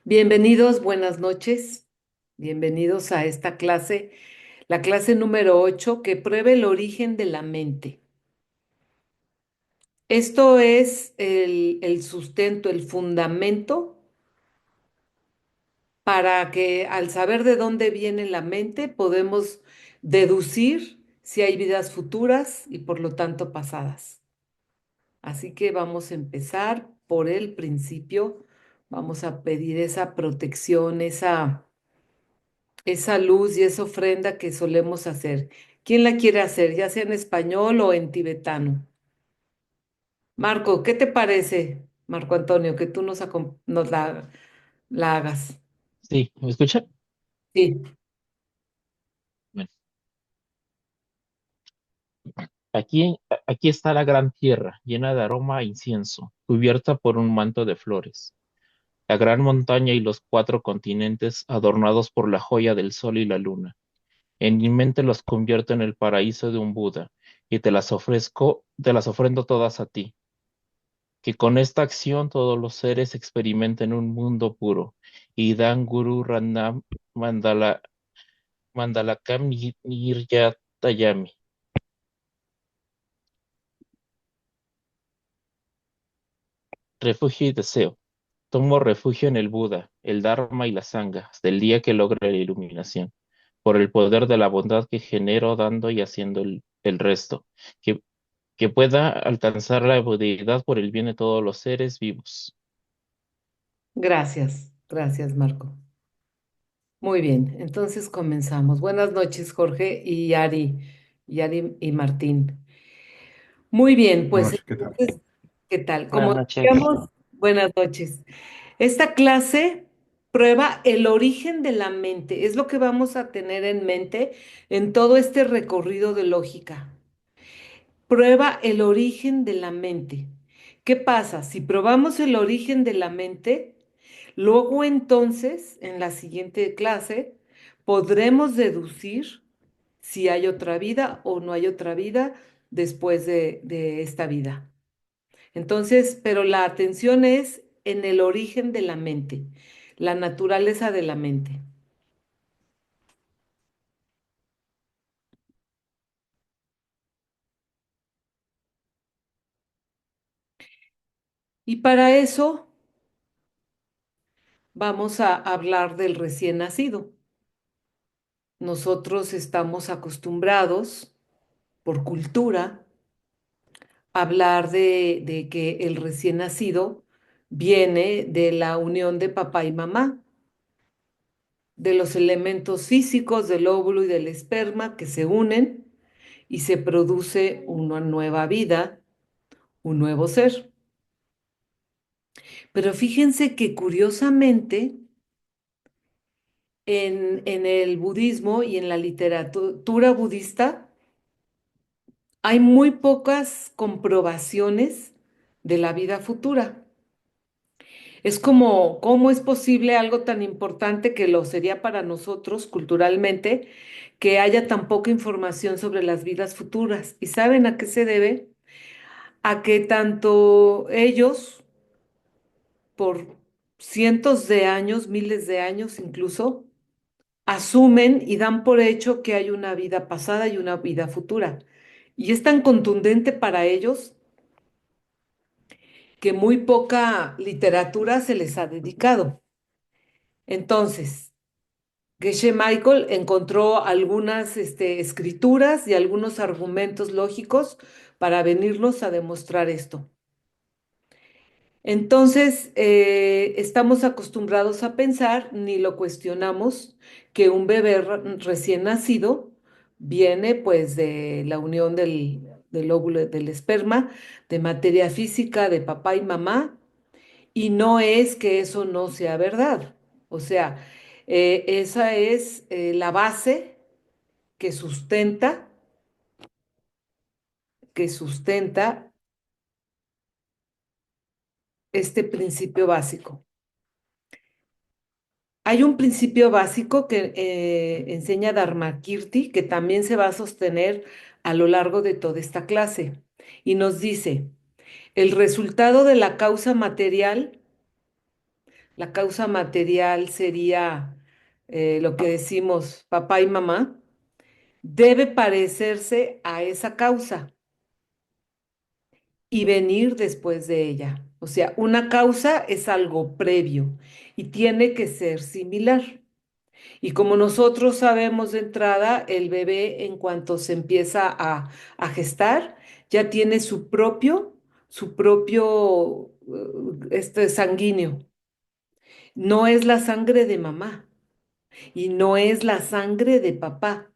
Bienvenidos, buenas noches. Bienvenidos a esta clase, la clase número 8, que prueba el origen de la mente. Esto es el sustento, el fundamento para que al saber de dónde viene la mente podemos deducir si hay vidas futuras y por lo tanto pasadas. Así que vamos a empezar por el principio. Vamos a pedir esa protección, esa luz y esa ofrenda que solemos hacer. ¿Quién la quiere hacer, ya sea en español o en tibetano? Marco, ¿qué te parece, Marco Antonio, que tú nos la hagas? Sí, ¿me escucha? Sí, Bueno, aquí está la gran tierra, llena de aroma a incienso, cubierta por un manto de flores. La gran montaña y los cuatro continentes adornados por la joya del sol y la luna. En mi mente los convierto en el paraíso de un Buda, y te las ofrendo todas a ti. Que con esta acción todos los seres experimenten un mundo puro. Y Dan Guru Ranam Mandala, Mandalakam Niryatayami. Refugio y deseo. Tomo refugio en el Buda, el Dharma y la Sangha, hasta el día que logre la iluminación, por el poder de la bondad que genero dando y haciendo el resto, que, que pueda alcanzar la deidad por el bien de todos los seres vivos. gracias, gracias, Marco. Muy bien, entonces comenzamos. Buenas noches, Jorge y Ari y Martín. Muy bien, pues Noche, ¿qué tal? entonces, ¿qué tal? Buenas Como noches. decíamos, buenas noches. Esta clase prueba el origen de la mente. Es lo que vamos a tener en mente en todo este recorrido de lógica. Prueba el origen de la mente. ¿Qué pasa? Si probamos el origen de la mente, luego entonces, en la siguiente clase, podremos deducir si hay otra vida o no hay otra vida después de esta vida. Entonces, pero la atención es en el origen de la mente, la naturaleza de la mente. Y para eso vamos a hablar del recién nacido. Nosotros estamos acostumbrados, por cultura, a hablar de que el recién nacido viene de la unión de papá y mamá, de los elementos físicos del óvulo y del esperma que se unen y se produce una nueva vida, un nuevo ser. Pero fíjense que curiosamente en el budismo y en la literatura budista hay muy pocas comprobaciones de la vida futura. Es como, ¿cómo es posible algo tan importante que lo sería para nosotros culturalmente, que haya tan poca información sobre las vidas futuras? ¿Y saben a qué se debe? A que tanto ellos, por cientos de años, miles de años incluso, asumen y dan por hecho que hay una vida pasada y una vida futura. Y es tan contundente para ellos que muy poca literatura se les ha dedicado. Entonces, Geshe Michael encontró algunas escrituras y algunos argumentos lógicos para venirnos a demostrar esto. Entonces, estamos acostumbrados a pensar, ni lo cuestionamos, que un bebé recién nacido viene pues de la unión del óvulo, del esperma, de materia física de papá y mamá, y no es que eso no sea verdad. O sea, esa es la base que sustenta este principio básico. Hay un principio básico que enseña Dharmakirti, que también se va a sostener a lo largo de toda esta clase. Y nos dice, el resultado de la causa material La causa material sería lo que decimos papá y mamá, debe parecerse a esa causa y venir después de ella. O sea, una causa es algo previo y tiene que ser similar. Y como nosotros sabemos de entrada, el bebé en cuanto se empieza a gestar, ya tiene su propio sanguíneo. No es la sangre de mamá y no es la sangre de papá.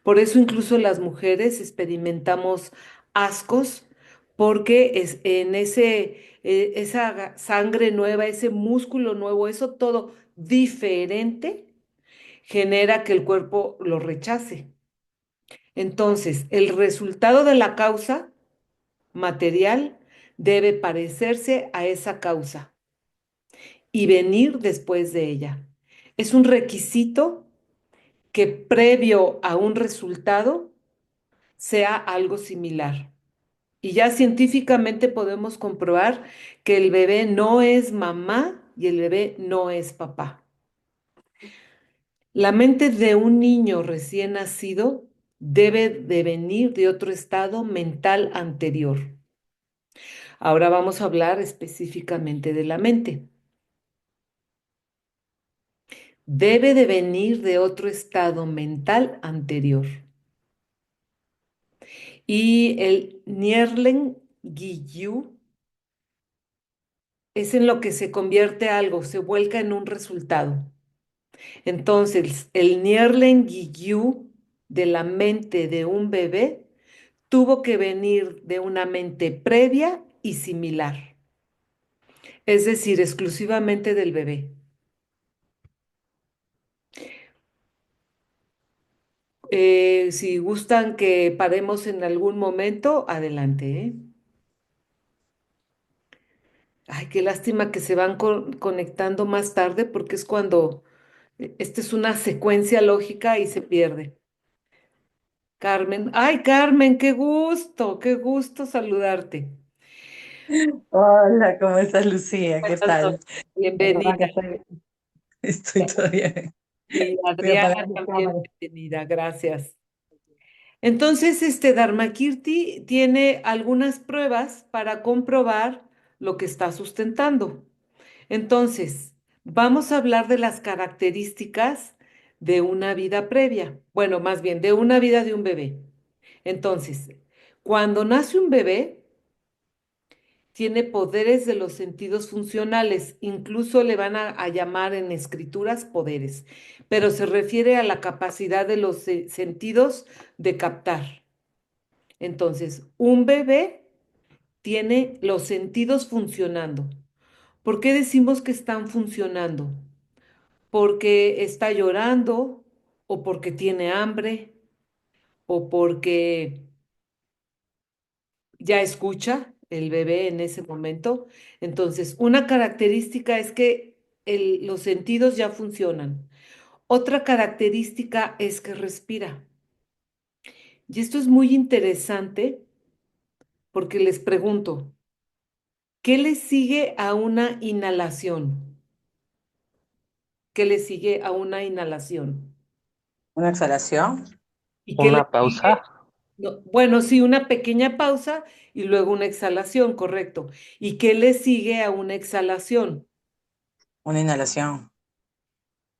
Por eso incluso las mujeres experimentamos ascos porque es en esa sangre nueva, ese músculo nuevo, eso todo diferente genera que el cuerpo lo rechace. Entonces, el resultado de la causa material debe parecerse a esa causa y venir después de ella. Es un requisito que previo a un resultado sea algo similar. Y ya científicamente podemos comprobar que el bebé no es mamá y el bebé no es papá. La mente de un niño recién nacido debe de venir de otro estado mental anterior. Ahora vamos a hablar específicamente de la mente. Debe de venir de otro estado mental anterior. Y el Nierlen Guillou es en lo que se convierte algo, se vuelca en un resultado. Entonces, el Nierlen Guillou de la mente de un bebé tuvo que venir de una mente previa y similar, es decir, exclusivamente del bebé. Si gustan que paremos en algún momento, adelante, ¿eh? Ay, qué lástima que se van conectando más tarde porque es cuando esta es una secuencia lógica y se pierde. Carmen, ay, Carmen, qué gusto saludarte. Hola, ¿cómo estás, Lucía? ¿Cómo ¿Qué estás, Sol? tal? Perdona que Bienvenida. estoy todavía. Y Voy a apagar Adriana la también, cámara. bienvenida, gracias. Entonces, Dharmakirti tiene algunas pruebas para comprobar lo que está sustentando. Entonces, vamos a hablar de las características de una vida previa. Bueno, más bien, de una vida de un bebé. Entonces, cuando nace un bebé, tiene poderes de los sentidos funcionales, incluso le van a llamar en escrituras poderes, pero se refiere a la capacidad de los sentidos de captar. Entonces, un bebé tiene los sentidos funcionando. ¿Por qué decimos que están funcionando? Porque está llorando o porque tiene hambre o porque ya escucha el bebé en ese momento. Entonces, una característica es que los sentidos ya funcionan. Otra característica es que respira. Y esto es muy interesante porque les pregunto, ¿qué le sigue a una inhalación? ¿Qué le sigue a una inhalación? ¿Una exhalación? ¿Y qué le Una pausa, sigue? No, bueno, sí, una pequeña pausa y luego una exhalación, correcto. ¿Y qué le sigue a una exhalación? Una inhalación.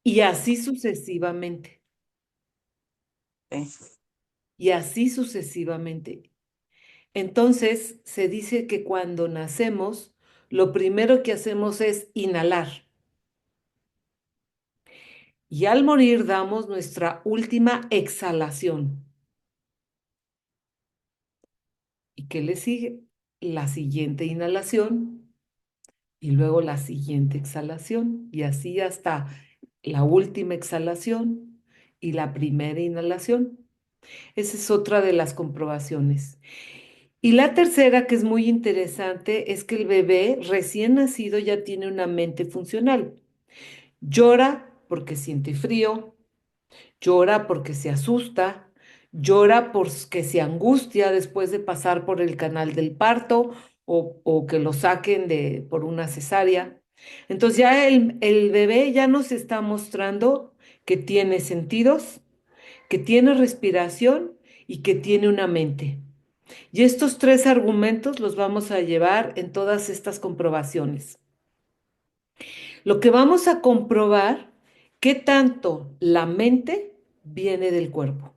Y así sucesivamente. Sí. Y así sucesivamente. Entonces, se dice que cuando nacemos, lo primero que hacemos es inhalar. Y al morir damos nuestra última exhalación. ¿Y qué le sigue? La siguiente inhalación y luego la siguiente exhalación. Y así hasta la última exhalación y la primera inhalación. Esa es otra de las comprobaciones. Y la tercera, que es muy interesante, es que el bebé recién nacido ya tiene una mente funcional. Llora porque siente frío, llora porque se asusta, llora porque se angustia después de pasar por el canal del parto o que lo saquen por una cesárea. Entonces ya el bebé ya nos está mostrando que tiene sentidos, que tiene respiración y que tiene una mente. Y estos tres argumentos los vamos a llevar en todas estas comprobaciones. Lo que vamos a comprobar, qué tanto la mente viene del cuerpo.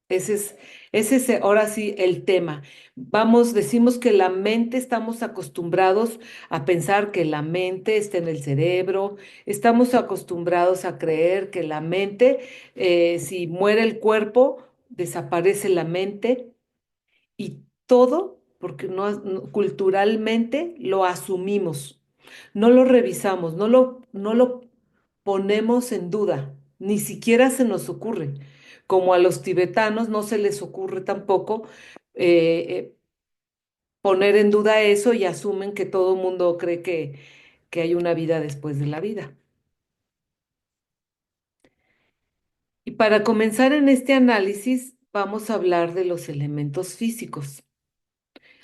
Ese es, ese es ahora sí el tema. Vamos, decimos que la mente, estamos acostumbrados a pensar que la mente está en el cerebro, estamos acostumbrados a creer que la mente, si muere el cuerpo, desaparece la mente y todo porque culturalmente lo asumimos, no lo revisamos, no lo ponemos en duda, ni siquiera se nos ocurre. Como a los tibetanos no se les ocurre tampoco eh, eh, poner en duda eso y asumen que todo el mundo cree que hay una vida después de la vida. Y para comenzar en este análisis, vamos a hablar de los elementos físicos.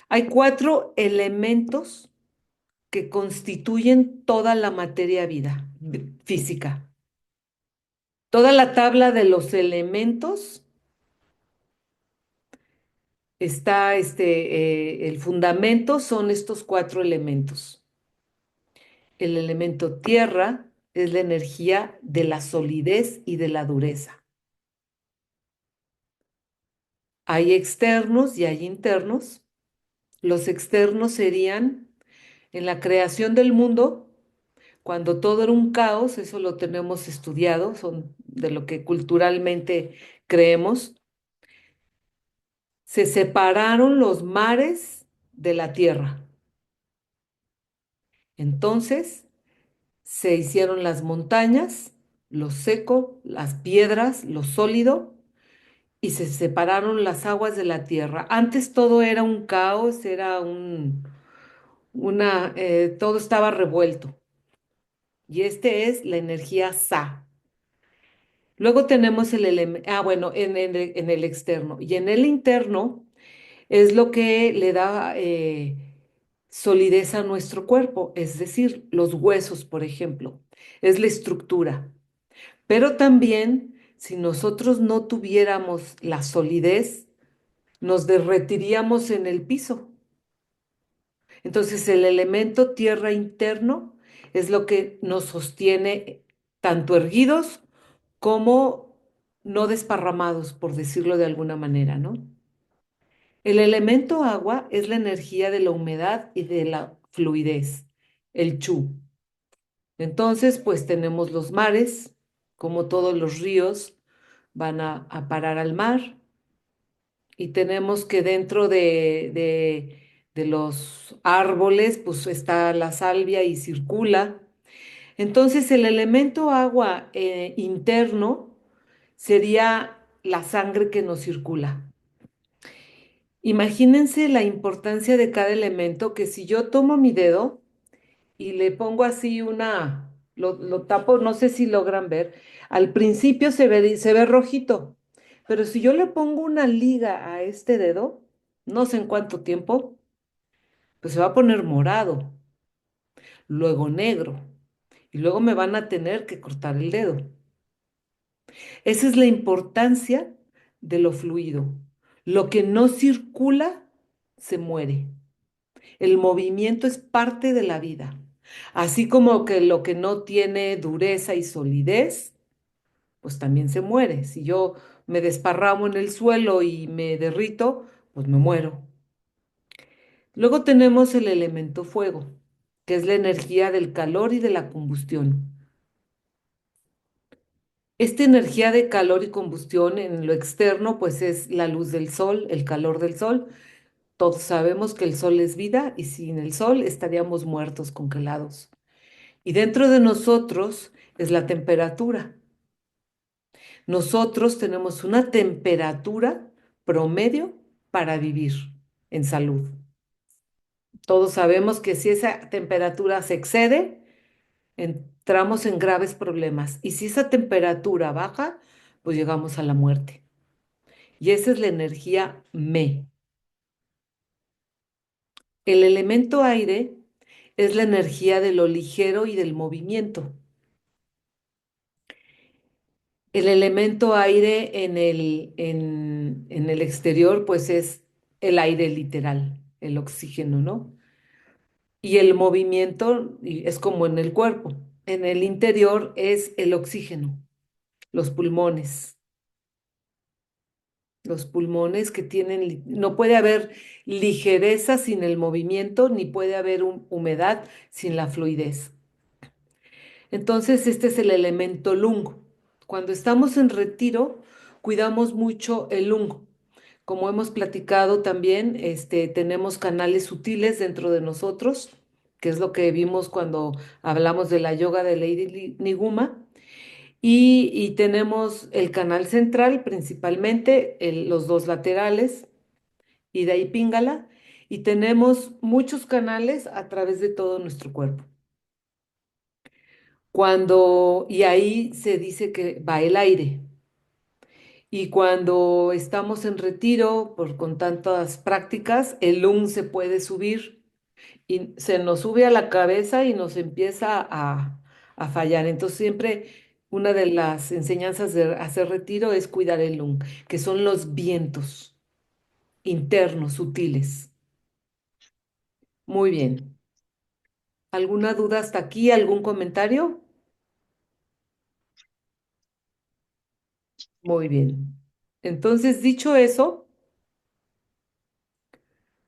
Hay cuatro elementos que constituyen toda la materia física. Toda la tabla de los elementos está, el fundamento son estos cuatro elementos. El elemento tierra es la energía de la solidez y de la dureza. Hay externos y hay internos. Los externos serían en la creación del mundo, cuando todo era un caos, eso lo tenemos estudiado, son de lo que culturalmente creemos, se separaron los mares de la tierra. Entonces se hicieron las montañas, lo seco, las piedras, lo sólido, y se separaron las aguas de la tierra. Antes todo era un caos, era todo estaba revuelto. Y este es la energía Sa. Luego tenemos el elemento, bueno, en el externo. Y en el interno es lo que le da solidez a nuestro cuerpo, es decir, los huesos, por ejemplo, es la estructura. Pero también, si nosotros no tuviéramos la solidez, nos derretiríamos en el piso. Entonces, el elemento tierra interno es lo que nos sostiene tanto erguidos como no desparramados, por decirlo de alguna manera, ¿no? El elemento agua es la energía de la humedad y de la fluidez, el chu. Entonces, pues tenemos los mares, como todos los ríos van a parar al mar, y tenemos que dentro de los árboles, pues está la salvia y circula. Entonces, el elemento agua interno sería la sangre que nos circula. Imagínense la importancia de cada elemento, que si yo tomo mi dedo y le pongo así lo tapo, no sé si logran ver, al principio se ve rojito, pero si yo le pongo una liga a este dedo, no sé en cuánto tiempo, pues se va a poner morado, luego negro, y luego me van a tener que cortar el dedo. Esa es la importancia de lo fluido. Lo que no circula se muere. El movimiento es parte de la vida. Así como que lo que no tiene dureza y solidez, pues también se muere. Si yo me desparramo en el suelo y me derrito, pues me muero. Luego tenemos el elemento fuego, que es la energía del calor y de la combustión. Esta energía de calor y combustión en lo externo, pues es la luz del sol, el calor del sol. Todos sabemos que el sol es vida y sin el sol estaríamos muertos, congelados. Y dentro de nosotros es la temperatura. Nosotros tenemos una temperatura promedio para vivir en salud. Todos sabemos que si esa temperatura se excede, entramos en graves problemas. Y si esa temperatura baja, pues llegamos a la muerte. Y esa es la energía Me. El elemento aire es la energía de lo ligero y del movimiento. El elemento aire en el exterior, pues es el aire literal, el oxígeno, ¿no? Y el movimiento es como en el cuerpo. En el interior es el oxígeno, los pulmones. Los pulmones que tienen, no puede haber ligereza sin el movimiento, ni puede haber humedad sin la fluidez. Entonces, este es el elemento lung. Cuando estamos en retiro, cuidamos mucho el lung. Como hemos platicado también, tenemos canales sutiles dentro de nosotros, que es lo que vimos cuando hablamos de la yoga de Lady Niguma. Y tenemos el canal central, principalmente, los dos laterales, Ida y Pingala, y tenemos muchos canales a través de todo nuestro cuerpo. Y ahí se dice que va el aire. Y cuando estamos en retiro, con tantas prácticas, el lung se puede subir y se nos sube a la cabeza y nos empieza a fallar. Entonces siempre una de las enseñanzas de hacer retiro es cuidar el lung, que son los vientos internos, sutiles. Muy bien. ¿Alguna duda hasta aquí? ¿Algún comentario? Muy bien. Entonces, dicho eso,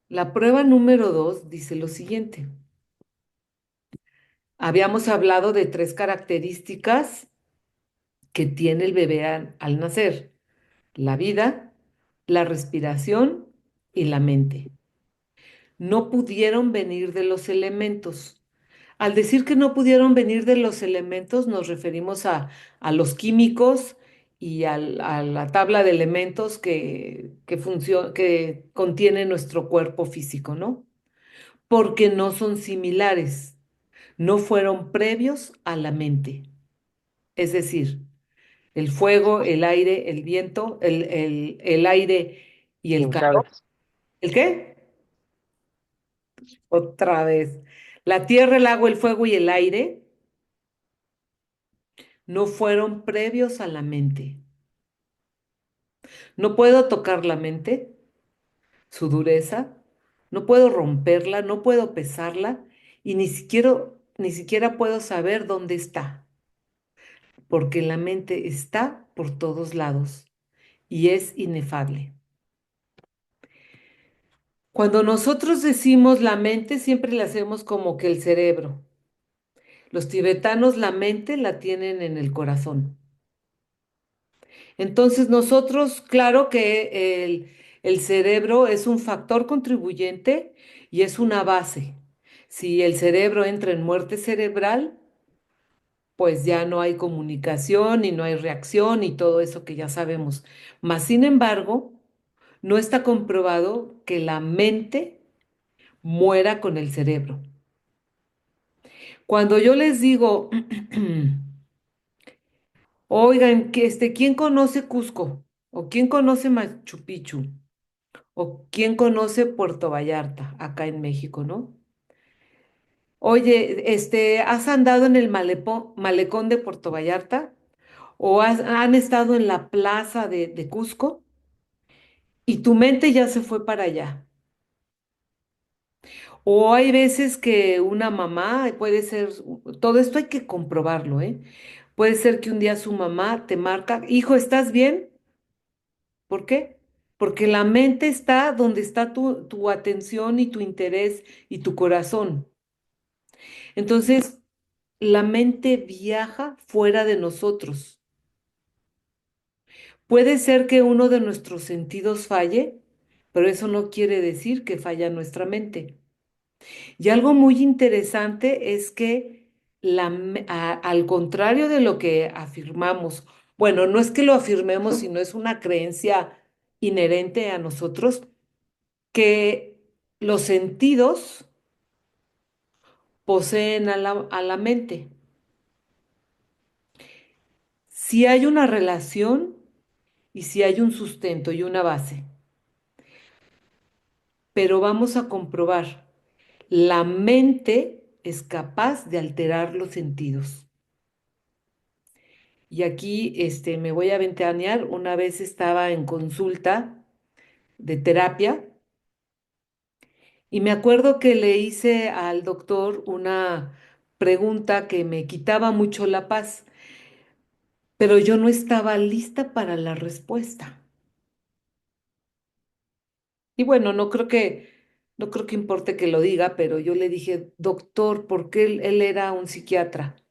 la prueba número 2 dice lo siguiente. Habíamos hablado de 3 características que tiene el bebé al nacer: la vida, la respiración y la mente. No pudieron venir de los elementos. Al decir que no pudieron venir de los elementos, nos referimos a los químicos y a la tabla de elementos que contiene nuestro cuerpo físico, ¿no? Porque no son similares, no fueron previos a la mente. Es decir, el fuego, el aire, el viento, el aire y el Otra calor. vez. ¿El qué? Otra vez. La tierra, el agua, el fuego y el aire no fueron previos a la mente. No puedo tocar la mente, su dureza, no puedo romperla, no puedo pesarla y ni siquiera puedo saber dónde está, porque la mente está por todos lados y es inefable. Cuando nosotros decimos la mente, siempre le hacemos como que el cerebro. Los tibetanos la mente la tienen en el corazón. Entonces nosotros, claro que el cerebro es un factor contribuyente y es una base. Si el cerebro entra en muerte cerebral, pues ya no hay comunicación y no hay reacción y todo eso que ya sabemos. Mas, sin embargo, no está comprobado que la mente muera con el cerebro. Cuando yo les digo, oigan, ¿quién conoce Cusco? ¿O quién conoce Machu Picchu? ¿O quién conoce Puerto Vallarta, acá en México, no? Oye, ¿has andado en el malecón de Puerto Vallarta? ¿O han estado en la plaza de Cusco? Y tu mente ya se fue para allá. O hay veces que una mamá puede ser, todo esto hay que comprobarlo, ¿eh? Puede ser que un día su mamá te marca, hijo, ¿estás bien? ¿Por qué? Porque la mente está donde está tu atención y tu interés y tu corazón. Entonces, la mente viaja fuera de nosotros. Puede ser que uno de nuestros sentidos falle, pero eso no quiere decir que falla nuestra mente. Y algo muy interesante es que al contrario de lo que afirmamos, bueno, no es que lo afirmemos, sino es una creencia inherente a nosotros, que los sentidos poseen a la mente. Si hay una relación y si hay un sustento y una base, pero vamos a comprobar, la mente es capaz de alterar los sentidos. Y aquí me voy a ventanear. Una vez estaba en consulta de terapia y me acuerdo que le hice al doctor una pregunta que me quitaba mucho la paz, pero yo no estaba lista para la respuesta. Y bueno, no creo que importe que lo diga, pero yo le dije, doctor, porque él era un psiquiatra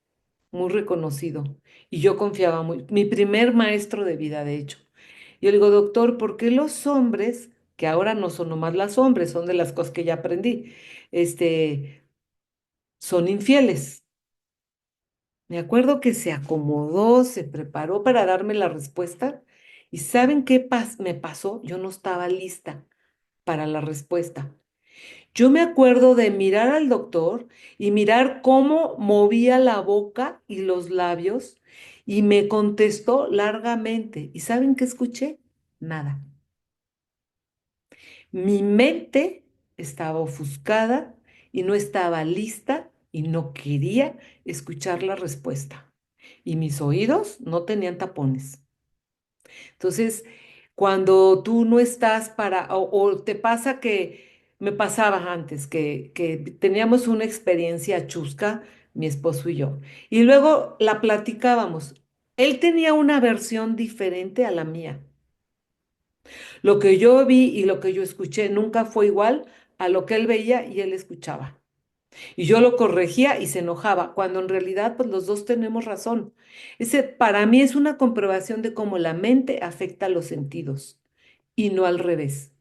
muy reconocido y yo confiaba muy, mi primer maestro de vida, de hecho. Yo le digo, doctor, ¿por qué los hombres, que ahora no son nomás las hombres, son de las cosas que ya aprendí, este, son infieles? Me acuerdo que se acomodó, se preparó para darme la respuesta y ¿saben qué me pasó? Yo no estaba lista para la respuesta. Yo me acuerdo de mirar al doctor y mirar cómo movía la boca y los labios y me contestó largamente. ¿Y saben qué escuché? Nada. Mi mente estaba ofuscada y no estaba lista y no quería escuchar la respuesta. Y mis oídos no tenían tapones. Entonces, cuando tú no estás o te pasa que me pasaba antes, que teníamos una experiencia chusca, mi esposo y yo, y luego la platicábamos. Él tenía una versión diferente a la mía. Lo que yo vi y lo que yo escuché nunca fue igual a lo que él veía y él escuchaba. Y yo lo corregía y se enojaba, cuando en realidad pues los dos tenemos razón. Ese para mí es una comprobación de cómo la mente afecta a los sentidos y no al revés.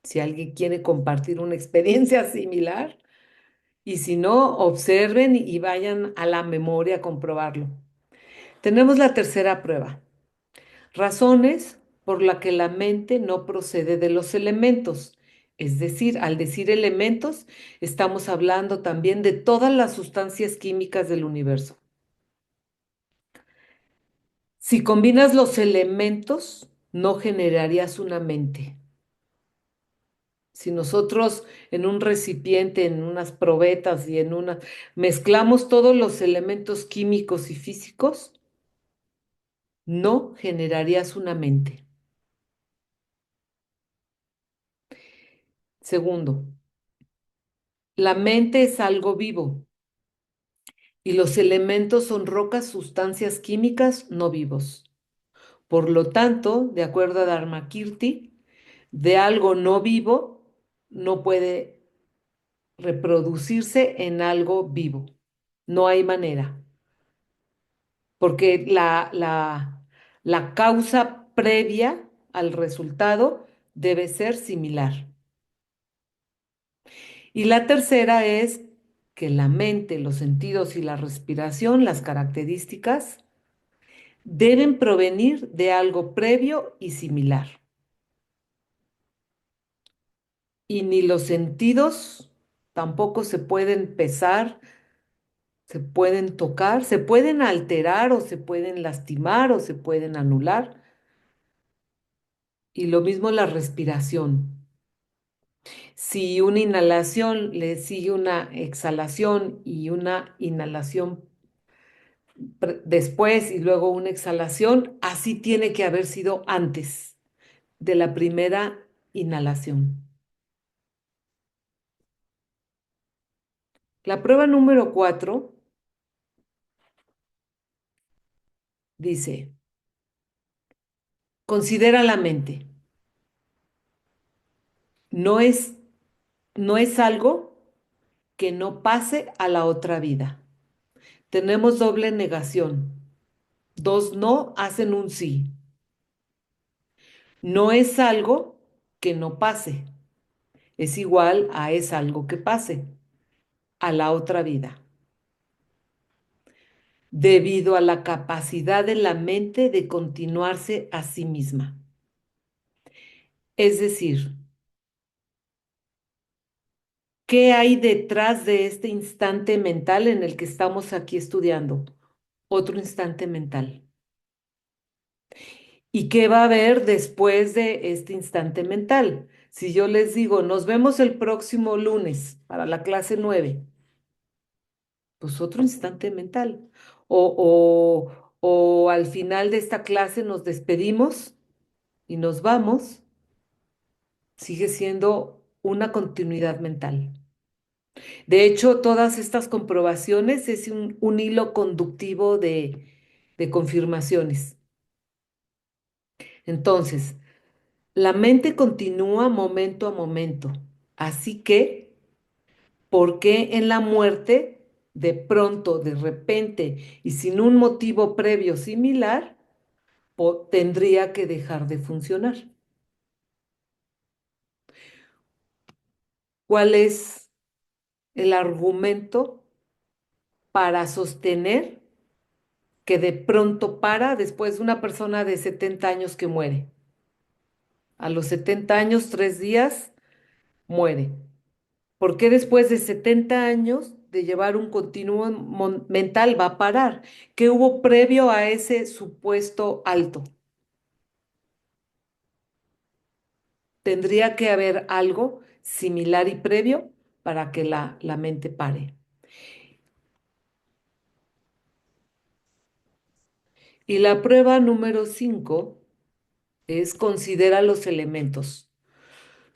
Si alguien quiere compartir una experiencia similar y si no, observen y vayan a la memoria a comprobarlo. Tenemos la tercera prueba. Razones por la que la mente no procede de los elementos. Es decir, al decir elementos, estamos hablando también de todas las sustancias químicas del universo. Si combinas los elementos, no generarías una mente. Si nosotros en un recipiente, en unas probetas y en una mezclamos todos los elementos químicos y físicos, no generarías una mente. Segundo, la mente es algo vivo y los elementos son rocas, sustancias químicas no vivos. Por lo tanto, de acuerdo a Dharmakirti, de algo no vivo no puede reproducirse en algo vivo. No hay manera, porque la causa previa al resultado debe ser similar. Y la tercera es que la mente, los sentidos y la respiración, las características, deben provenir de algo previo y similar. Y ni los sentidos tampoco se pueden pesar, se pueden tocar, se pueden alterar o se pueden lastimar o se pueden anular. Y lo mismo la respiración. Si una inhalación le sigue una exhalación y una inhalación después y luego una exhalación, así tiene que haber sido antes de la primera inhalación. La prueba número 4 dice, considera la mente. No es, no es algo que no pase a la otra vida. Tenemos doble negación. Dos no hacen un sí. No es algo que no pase. Es igual a es algo que pase a la otra vida, debido a la capacidad de la mente de continuarse a sí misma. Es decir, ¿qué hay detrás de este instante mental en el que estamos aquí estudiando? Otro instante mental. ¿Y qué va a haber después de este instante mental? Si yo les digo, nos vemos el próximo lunes para la clase 9, pues otro instante mental. O al final de esta clase nos despedimos y nos vamos, sigue siendo una continuidad mental. De hecho, todas estas comprobaciones es un hilo conductivo de confirmaciones. Entonces, la mente continúa momento a momento. Así que, ¿por qué en la muerte, de pronto, de repente y sin un motivo previo similar, tendría que dejar de funcionar? ¿Cuál es el argumento para sostener que de pronto para después de una persona de 70 años que muere? A los 70 años, 3 días, muere. ¿Por qué después de 70 años de llevar un continuo mental va a parar? ¿Qué hubo previo a ese supuesto alto? Tendría que haber algo similar y previo para que la mente pare. Y la prueba número 5 es considera los elementos.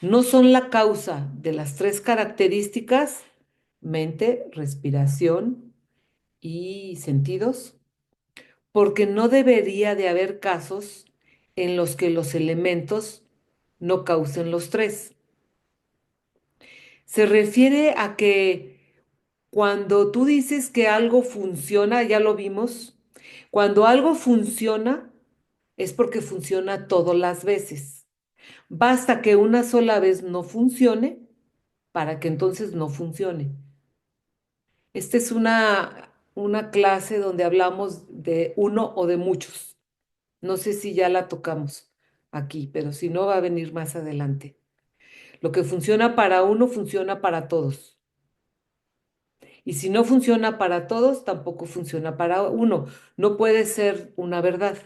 No son la causa de las tres características, mente, respiración y sentidos, porque no debería de haber casos en los que los elementos no causen los tres. Se refiere a que cuando tú dices que algo funciona, ya lo vimos, cuando algo funciona es porque funciona todas las veces. Basta que una sola vez no funcione para que entonces no funcione. Esta es una clase donde hablamos de uno o de muchos. No sé si ya la tocamos aquí, pero si no, va a venir más adelante. Lo que funciona para uno funciona para todos. Y si no funciona para todos, tampoco funciona para uno. No puede ser una verdad.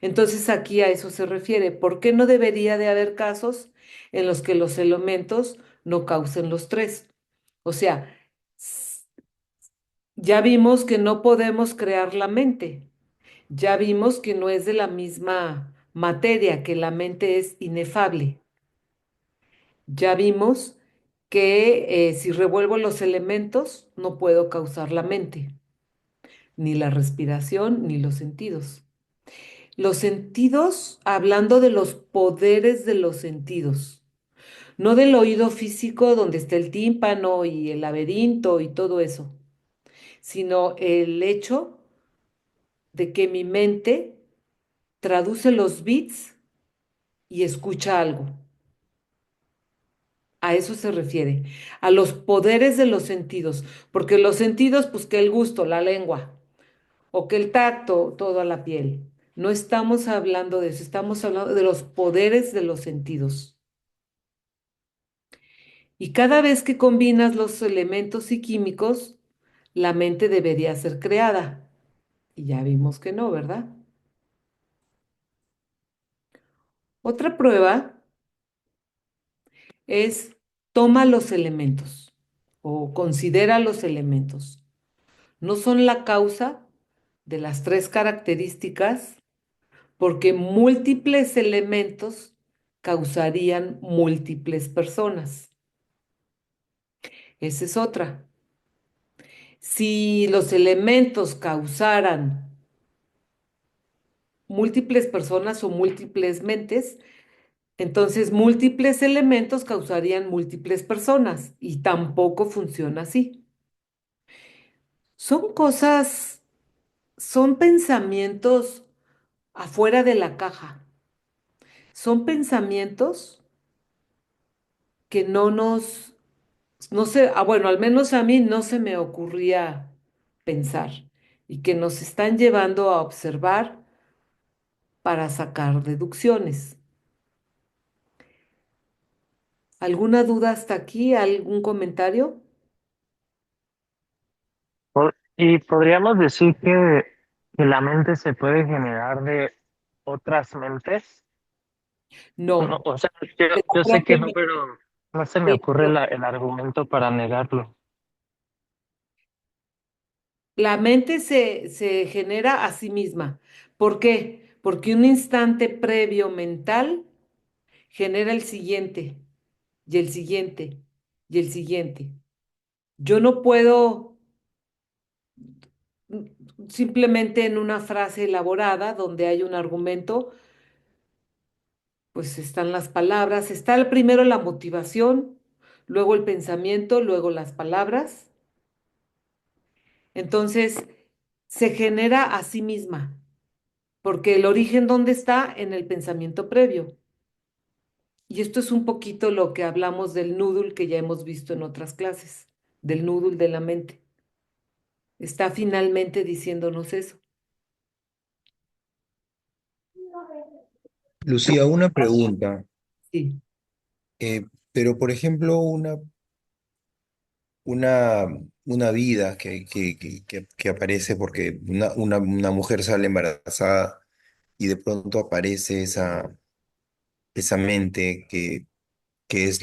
Entonces aquí a eso se refiere. ¿Por qué no debería de haber casos en los que los elementos no causen los tres? O sea, ya vimos que no podemos crear la mente. Ya vimos que no es de la misma materia, que la mente es inefable. Ya vimos que si revuelvo los elementos, no puedo causar la mente, ni la respiración, ni los sentidos. Los sentidos, hablando de los poderes de los sentidos, no del oído físico donde está el tímpano y el laberinto y todo eso, sino el hecho de que mi mente traduce los bits y escucha algo. A eso se refiere, a los poderes de los sentidos, porque los sentidos, pues que el gusto, la lengua, o que el tacto, toda la piel. No estamos hablando de eso, estamos hablando de los poderes de los sentidos. Y cada vez que combinas los elementos y químicos, la mente debería ser creada. Y ya vimos que no, ¿verdad? Otra prueba es toma los elementos o considera los elementos. No son la causa de las tres características porque múltiples elementos causarían múltiples personas. Esa es otra. Si los elementos causaran múltiples personas o múltiples mentes, entonces múltiples elementos causarían múltiples personas y tampoco funciona así. Son cosas, son pensamientos afuera de la caja. Son pensamientos que no sé, bueno, al menos a mí no se me ocurría pensar y que nos están llevando a observar para sacar deducciones. ¿Alguna duda hasta aquí? ¿Algún comentario? Y podríamos decir que la mente se puede generar de otras mentes. No, No, o sea, yo, de la yo sé que propia no, mente. pero no se me De ocurre hecho, el argumento para negarlo. la mente se genera a sí misma. ¿Por qué? Porque un instante previo mental genera el siguiente, y el siguiente, y el siguiente. Yo no puedo simplemente en una frase elaborada donde hay un argumento, pues están las palabras, está primero la motivación, luego el pensamiento, luego las palabras. Entonces, se genera a sí misma, porque el origen, ¿dónde está? En el pensamiento previo. Y esto es un poquito lo que hablamos del noodle que ya hemos visto en otras clases, del noodle de la mente. Está finalmente diciéndonos eso. Lucía, una pregunta, Sí. pero por ejemplo, una, una vida que aparece porque una mujer sale embarazada y de pronto aparece esa mente que es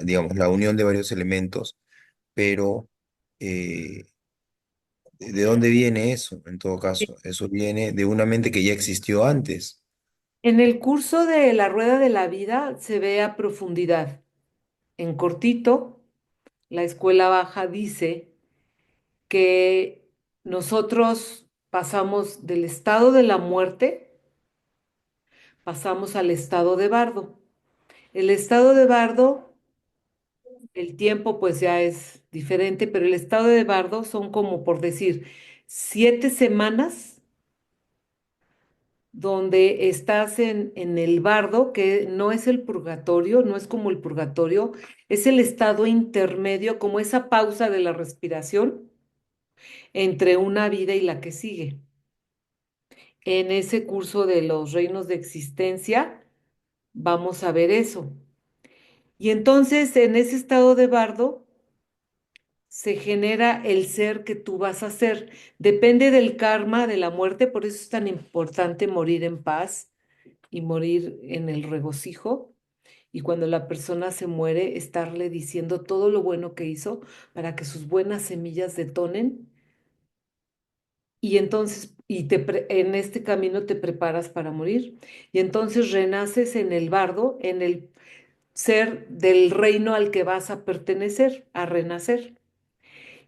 digamos, la unión de varios elementos, pero ¿de dónde viene eso? En todo caso, eso viene de una mente que ya existió antes. En el curso de la rueda de la vida se ve a profundidad. En cortito, la escuela baja dice que nosotros pasamos del estado de la muerte, pasamos al estado de bardo. El estado de bardo, el tiempo pues ya es diferente, pero el estado de bardo son como por decir 7 semanas donde estás en el bardo, que no es el purgatorio, no es como el purgatorio, es el estado intermedio, como esa pausa de la respiración entre una vida y la que sigue. En ese curso de los reinos de existencia vamos a ver eso. Y entonces en ese estado de bardo se genera el ser que tú vas a ser. Depende del karma de la muerte, por eso es tan importante morir en paz y morir en el regocijo. Y cuando la persona se muere, estarle diciendo todo lo bueno que hizo para que sus buenas semillas detonen. Y entonces, en este camino te preparas para morir. Y entonces renaces en el bardo, en el ser del reino al que vas a pertenecer, a renacer.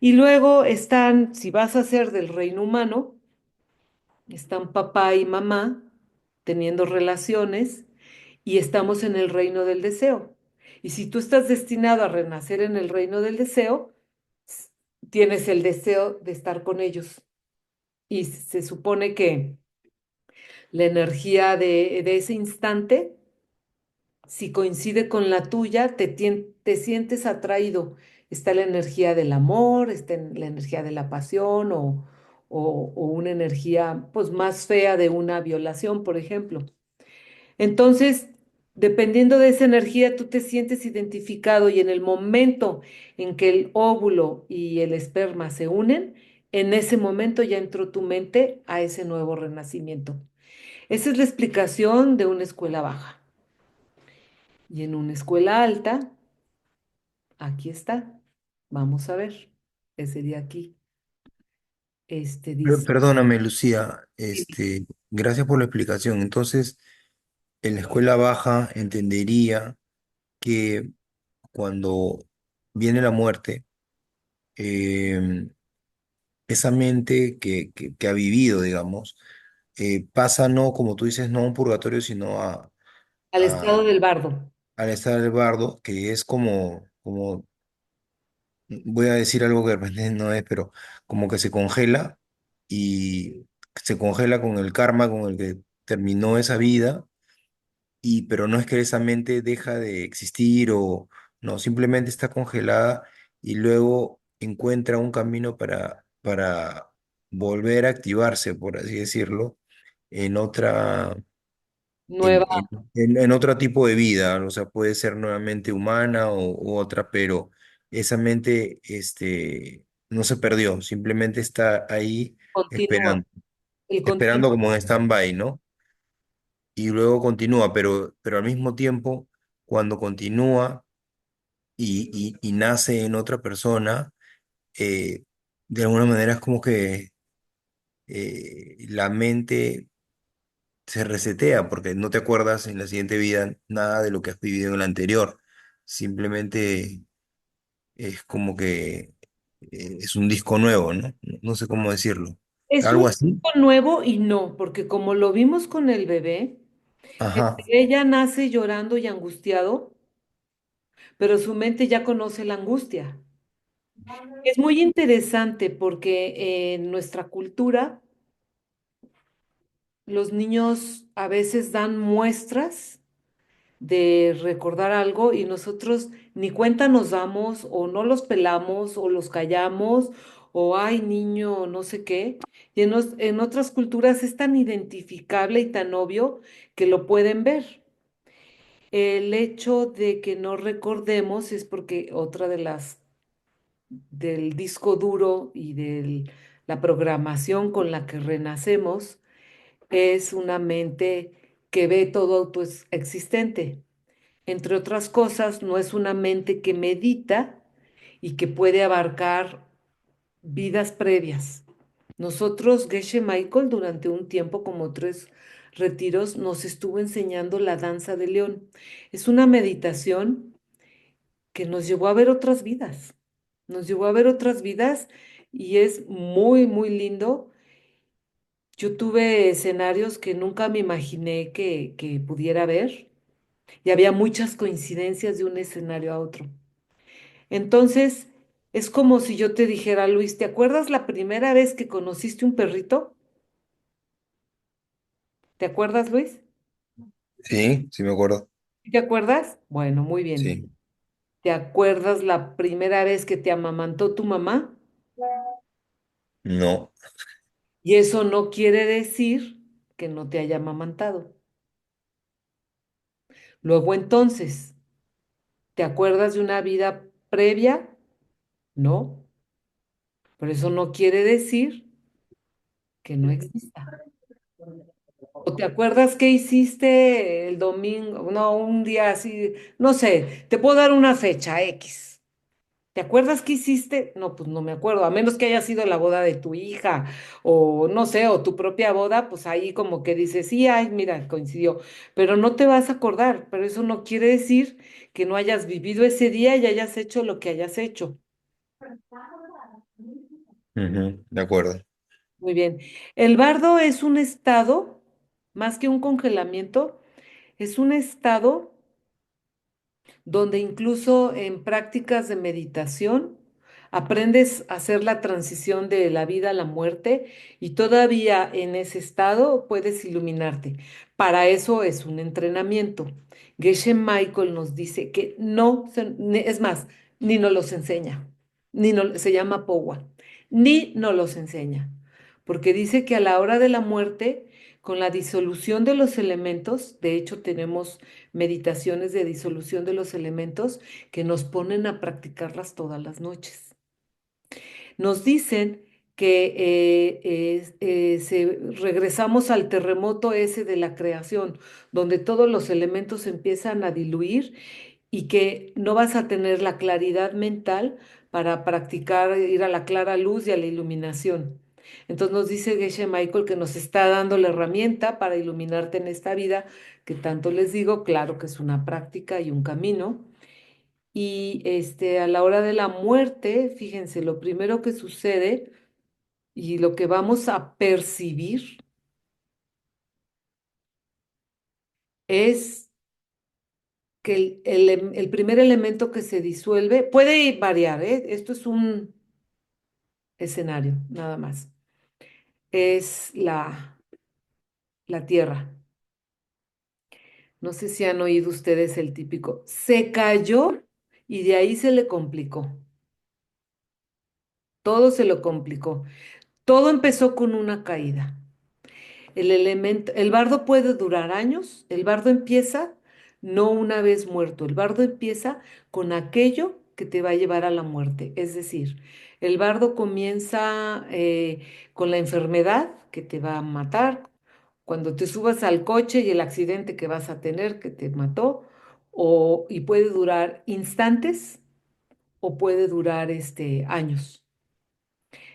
Y luego están, si vas a ser del reino humano, están papá y mamá teniendo relaciones y estamos en el reino del deseo. Y si tú estás destinado a renacer en el reino del deseo, s- tienes el deseo de estar con ellos. Y se supone que la energía de ese instante, si coincide con la tuya, te sientes atraído. Está la energía del amor, está la energía de la pasión o una energía pues más fea de una violación, por ejemplo. Entonces, dependiendo de esa energía, tú te sientes identificado y en el momento en que el óvulo y el esperma se unen, en ese momento ya entró tu mente a ese nuevo renacimiento. Esa es la explicación de una escuela baja. Y en una escuela alta, aquí está. Vamos a ver. Ese sería aquí. Dice, Perdóname, Lucía, sí, gracias por la explicación. Entonces, en la escuela baja entendería que cuando viene la muerte, em, esa mente que ha vivido, digamos, pasa no, como tú dices, no a un purgatorio, sino al estado del bardo. al estar del bardo, que es voy a decir algo que de repente no es, pero como que se congela y se congela con el karma con el que terminó esa vida, pero no es que esa mente deja de existir o no, simplemente está congelada y luego encuentra un camino para volver a activarse, por así decirlo, en otra Nueva, en otro tipo de vida, o sea, puede ser nuevamente humana u otra, pero esa mente, no se perdió, simplemente está ahí continúa. esperando, El esperando continuo. como en stand-by, ¿no? y luego continúa, pero al mismo tiempo, cuando continúa y nace en otra persona, eh, de alguna manera es como que la mente se resetea porque no te acuerdas en la siguiente vida nada de lo que has vivido en la anterior. Simplemente es como que es un disco nuevo, ¿no? No sé cómo decirlo. Es un Algo así. poco nuevo y no, porque como lo vimos con el Ajá. bebé ya nace llorando y angustiado, pero su mente ya conoce la angustia. Es muy interesante porque en nuestra cultura los niños a veces dan muestras de recordar algo y nosotros ni cuenta nos damos o no los pelamos o los callamos o ay niño no sé qué. Y en otras culturas es tan identificable y tan obvio que lo pueden ver. El hecho de que no recordemos es porque otra de las del disco duro y de la programación con la que renacemos es una mente que ve todo autoexistente. Entre otras cosas, no es una mente que medita y que puede abarcar vidas previas. Nosotros, Geshe Michael, durante un tiempo, como 3 retiros, nos estuvo enseñando la danza del león. Es una meditación que nos llevó a ver otras vidas. Nos llevó a ver otras vidas y es muy, muy lindo. Yo tuve escenarios que nunca me imaginé que pudiera ver y había muchas coincidencias de un escenario a otro. Entonces, es como si yo te dijera, Luis, ¿te acuerdas la primera vez que conociste un perrito? ¿Te acuerdas, Luis? Sí, sí me acuerdo. ¿Sí? ¿Te acuerdas? Bueno, muy bien. Sí. ¿Te acuerdas la primera vez que te amamantó tu mamá? No. Y eso no quiere decir que no te haya amamantado. Luego entonces, ¿te acuerdas de una vida previa? No, pero eso no quiere decir que no exista. ¿O te acuerdas qué hiciste el domingo? No, un día así, no sé, te puedo dar una fecha X. ¿Te acuerdas qué hiciste? No, pues no me acuerdo, a menos que haya sido la boda de tu hija o no sé, o tu propia boda, pues ahí como que dices, sí, ay, mira, coincidió, pero no te vas a acordar, pero eso no quiere decir que no hayas vivido ese día y hayas hecho lo que hayas hecho. Ujú, de acuerdo. Muy bien. El bardo es un estado, más que un congelamiento, es un estado donde incluso en prácticas de meditación aprendes a hacer la transición de la vida a la muerte y todavía en ese estado puedes iluminarte. Para eso es un entrenamiento. Geshe Michael nos dice que no, es más, ni nos los enseña, se llama Powa, ni nos los enseña, porque dice que a la hora de la muerte, con la disolución de los elementos, de hecho tenemos meditaciones de disolución de los elementos que nos ponen a practicarlas todas las noches. Nos dicen que regresamos al terremoto ese de la creación, donde todos los elementos empiezan a diluir y que no vas a tener la claridad mental para practicar, ir a la clara luz y a la iluminación. Entonces nos dice Geshe Michael que nos está dando la herramienta para iluminarte en esta vida, que tanto les digo, claro que es una práctica y un camino. Y a la hora de la muerte, fíjense, lo primero que sucede y lo que vamos a percibir es que el primer elemento que se disuelve puede variar, ¿eh? Esto es un escenario, nada más. Es la tierra. No sé si han oído ustedes el típico, se cayó y de ahí se le complicó. Todo se lo complicó. Todo empezó con una caída. El bardo puede durar años. El bardo empieza no una vez muerto. El bardo empieza con aquello que te va a llevar a la muerte. Es decir, el bardo comienza con la enfermedad que te va a matar, cuando te subas al coche y el accidente que vas a tener que te mató, y puede durar instantes o puede durar años.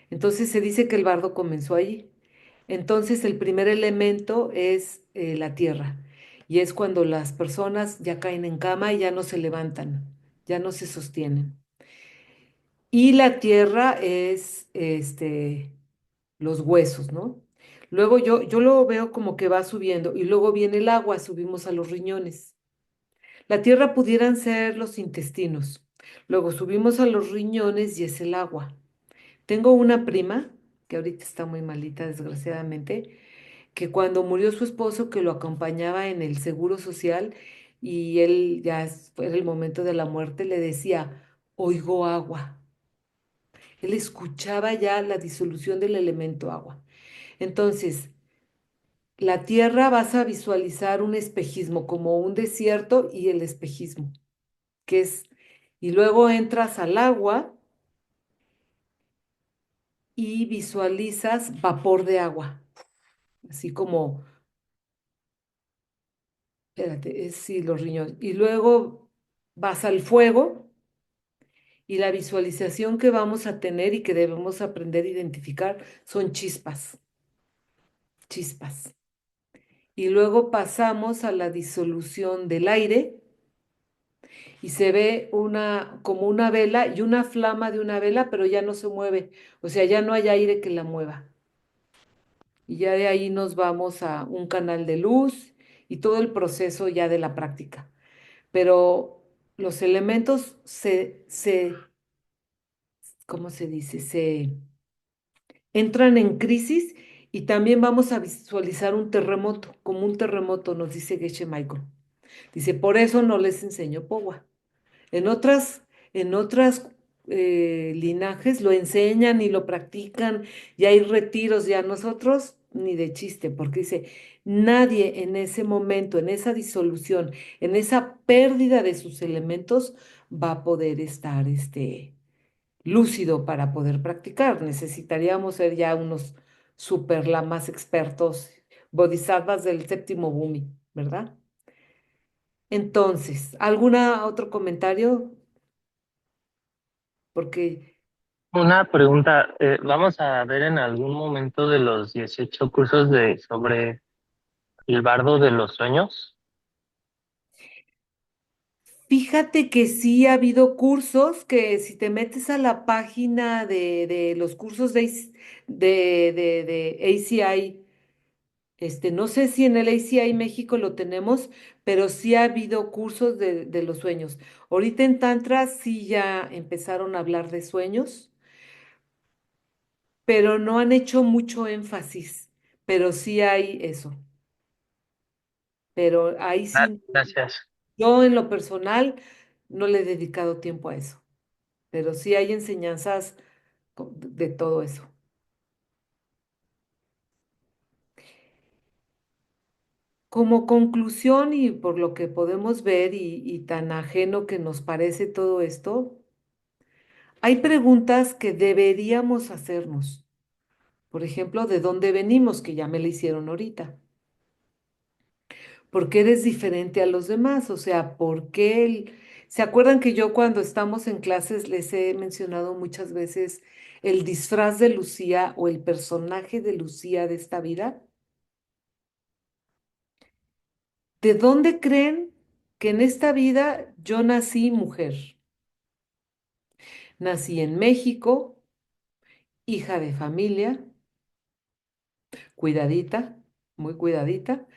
Entonces se dice que el bardo comenzó allí. Entonces el primer elemento es la tierra y es cuando las personas ya caen en cama y ya no se levantan, ya no se sostienen. Y la tierra es los huesos, ¿no? Luego yo lo veo como que va subiendo y luego viene el agua, subimos a los riñones. La tierra pudieran ser los intestinos. Luego subimos a los riñones y es el agua. Tengo una prima, que ahorita está muy malita, desgraciadamente, que cuando murió su esposo, que lo acompañaba en el seguro social y él era el momento de la muerte, le decía, oigo agua. Él escuchaba ya la disolución del elemento agua. Entonces, la tierra vas a visualizar un espejismo, como un desierto y el espejismo, que es, y luego entras al agua y visualizas vapor de agua, así como, espérate, sí, los riñones. Y luego vas al fuego y la visualización que vamos a tener y que debemos aprender a identificar son chispas, chispas. Y luego pasamos a la disolución del aire y se ve como una vela y una flama de una vela, pero ya no se mueve, o sea, ya no hay aire que la mueva. Y ya de ahí nos vamos a un canal de luz y todo el proceso ya de la práctica. Pero los elementos ¿cómo se dice? Se entran en crisis y también vamos a visualizar un terremoto, como un terremoto, nos dice Geshe Michael. Dice, por eso no les enseño Powa. En otras linajes lo enseñan y lo practican y hay retiros y a nosotros ni de chiste, porque dice, nadie en ese momento, en esa disolución, en esa pérdida de sus elementos, va a poder estar lúcido para poder practicar. Necesitaríamos ser ya unos super lamas expertos, bodhisattvas del séptimo bhumi, ¿verdad? Entonces, ¿alguna otro comentario? Porque Una pregunta, ¿vamos a ver en algún momento de los 18 cursos sobre el bardo de los sueños? fíjate que sí ha habido cursos que si te metes a la página de los cursos de ACI, no sé si en el ACI México lo tenemos, pero sí ha habido cursos de los sueños. Ahorita en Tantra sí ya empezaron a hablar de sueños, pero no han hecho mucho énfasis, pero sí hay eso. Pero ahí sí, Gracias. yo en lo personal no le he dedicado tiempo a eso, pero sí hay enseñanzas de todo eso. Como conclusión y por lo que podemos ver y tan ajeno que nos parece todo esto, hay preguntas que deberíamos hacernos. Por ejemplo, ¿de dónde venimos? Que ya me la hicieron ahorita. ¿Por qué eres diferente a los demás? O sea, ¿por qué ¿Se acuerdan que yo cuando estamos en clases les he mencionado muchas veces el disfraz de Lucía o el personaje de Lucía de esta vida? ¿De dónde creen que en esta vida yo nací mujer? Nací en México, hija de familia, cuidadita, muy cuidadita.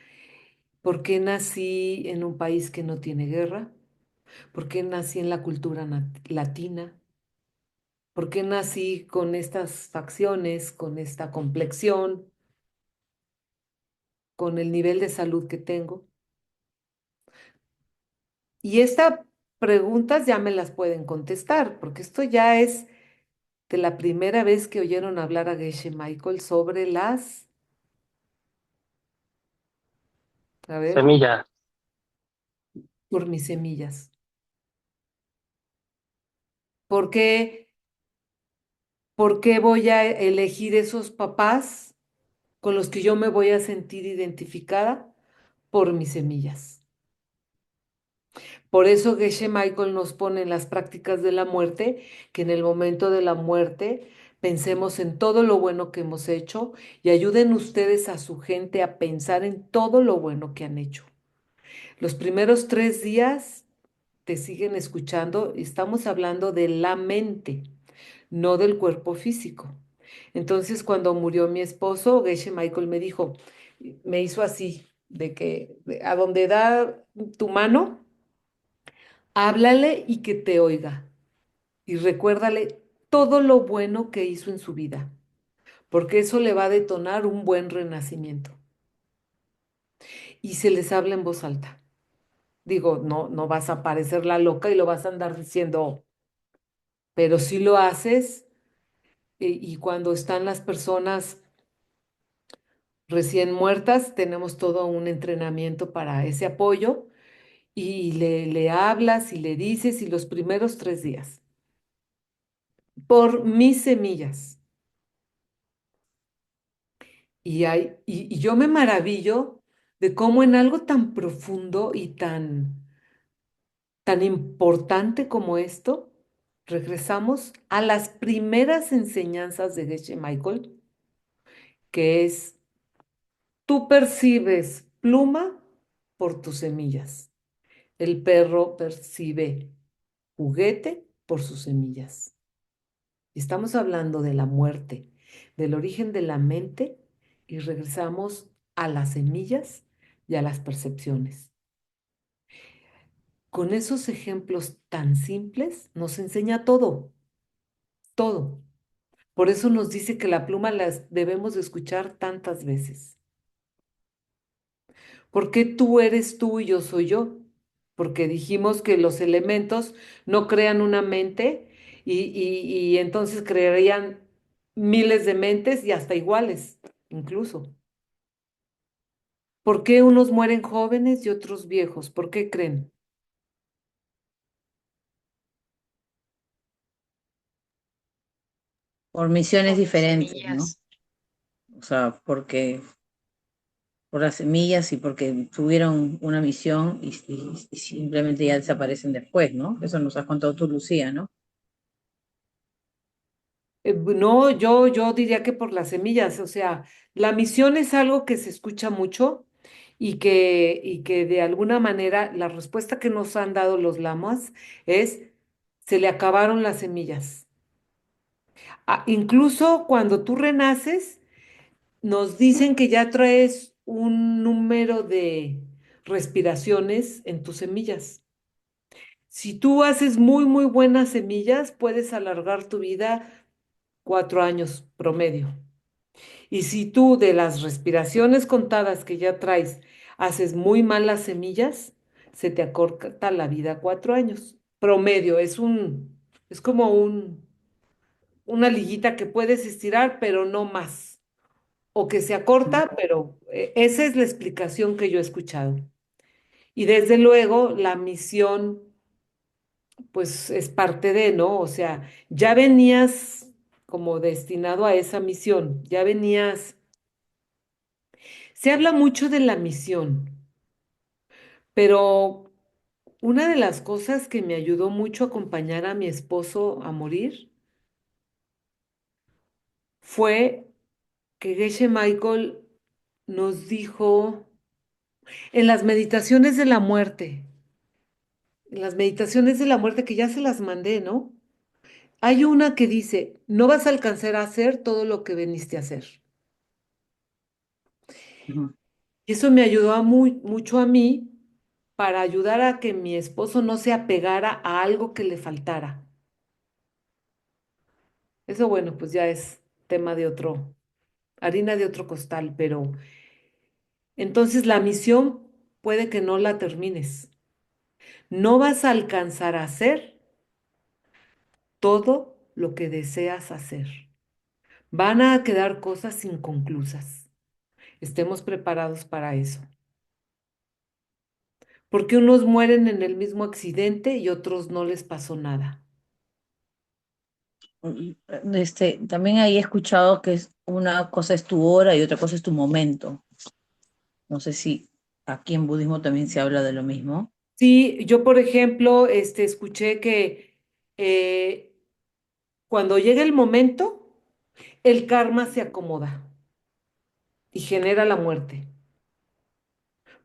¿Por qué nací en un país que no tiene guerra? ¿Por qué nací en la cultura latina? ¿Por qué nací con estas facciones, con esta complexión, con el nivel de salud que tengo? Y estas preguntas ya me las pueden contestar, porque esto ya es de la primera vez que oyeron hablar a Geshe Michael sobre a ver, Semilla. por mis semillas. ¿Por qué, por qué voy a elegir esos papás con los que yo me voy a sentir identificada por mis semillas. Por eso Geshe Michael nos pone en las prácticas de la muerte, que en el momento de la muerte pensemos en todo lo bueno que hemos hecho y ayuden ustedes a su gente a pensar en todo lo bueno que han hecho. Los primeros 3 días te siguen escuchando y estamos hablando de la mente, no del cuerpo físico. Entonces, cuando murió mi esposo, Geshe Michael me dijo, me hizo así, de que a donde da tu mano, háblale y que te oiga. Y recuérdale todo lo bueno que hizo en su vida, porque eso le va a detonar un buen renacimiento. Y se les habla en voz alta. Digo, no, no vas a parecer la loca y lo vas a andar diciendo, pero si lo haces, y cuando están las personas recién muertas, tenemos todo un entrenamiento para ese apoyo y le hablas y le dices y los primeros 3 días, por mis semillas. Y yo me maravillo de cómo en algo tan profundo y tan importante como esto, regresamos a las primeras enseñanzas de Geshe Michael, que es, tú percibes pluma por tus semillas. El perro percibe juguete por sus semillas. Estamos hablando de la muerte, del origen de la mente y regresamos a las semillas y a las percepciones. Con esos ejemplos tan simples nos enseña todo, todo. Por eso nos dice que la pluma las debemos de escuchar tantas veces. ¿Por qué tú eres tú y yo soy yo? Porque dijimos que los elementos no crean una mente y entonces crearían miles de mentes y hasta iguales, incluso. ¿Por qué unos mueren jóvenes y otros viejos? ¿Por qué creen? Por misiones Por las diferentes, ¿no? semillas. O sea, porque por las semillas y porque tuvieron una misión y simplemente ya desaparecen después, ¿no? Eso nos has contado tú, Lucía, ¿no? No, yo diría que por las semillas, o sea, la misión es algo que se escucha mucho y que de alguna manera la respuesta que nos han dado los lamas es, se le acabaron las semillas. Incluso cuando tú renaces, nos dicen que ya traes un número de respiraciones en tus semillas. Si tú haces muy, muy buenas semillas, puedes alargar tu vida 4 años promedio. Y si tú de las respiraciones contadas que ya traes haces muy malas semillas, se te acorta la vida 4 años. Promedio, es como una liguita que puedes estirar, pero no más. O que se acorta, pero esa es la explicación que yo he escuchado. Y desde luego la misión, pues es parte de, ¿no? O sea, ya venías como destinado a esa misión, ya venías. Se habla mucho de la misión, pero una de las cosas que me ayudó mucho a acompañar a mi esposo a morir fue que Geshe Michael nos dijo en las meditaciones de la muerte, en las meditaciones de la muerte que ya se las mandé, ¿no? Hay una que dice, no vas a alcanzar a hacer todo lo que veniste a hacer. Ujú. Y eso me ayudó mucho a mí para ayudar a que mi esposo no se apegara a algo que le faltara. Eso, bueno, pues ya es tema de otro, harina de otro costal, pero entonces la misión puede que no la termines. No vas a alcanzar a hacer todo lo que deseas hacer. Van a quedar cosas inconclusas. Estemos preparados para eso. Porque unos mueren en el mismo accidente y otros no les pasó nada. También ahí he escuchado que una cosa es tu hora y otra cosa es tu momento. No sé si aquí en budismo también se habla de lo mismo. Sí, yo por ejemplo, escuché que cuando llega el momento, el karma se acomoda y genera la muerte.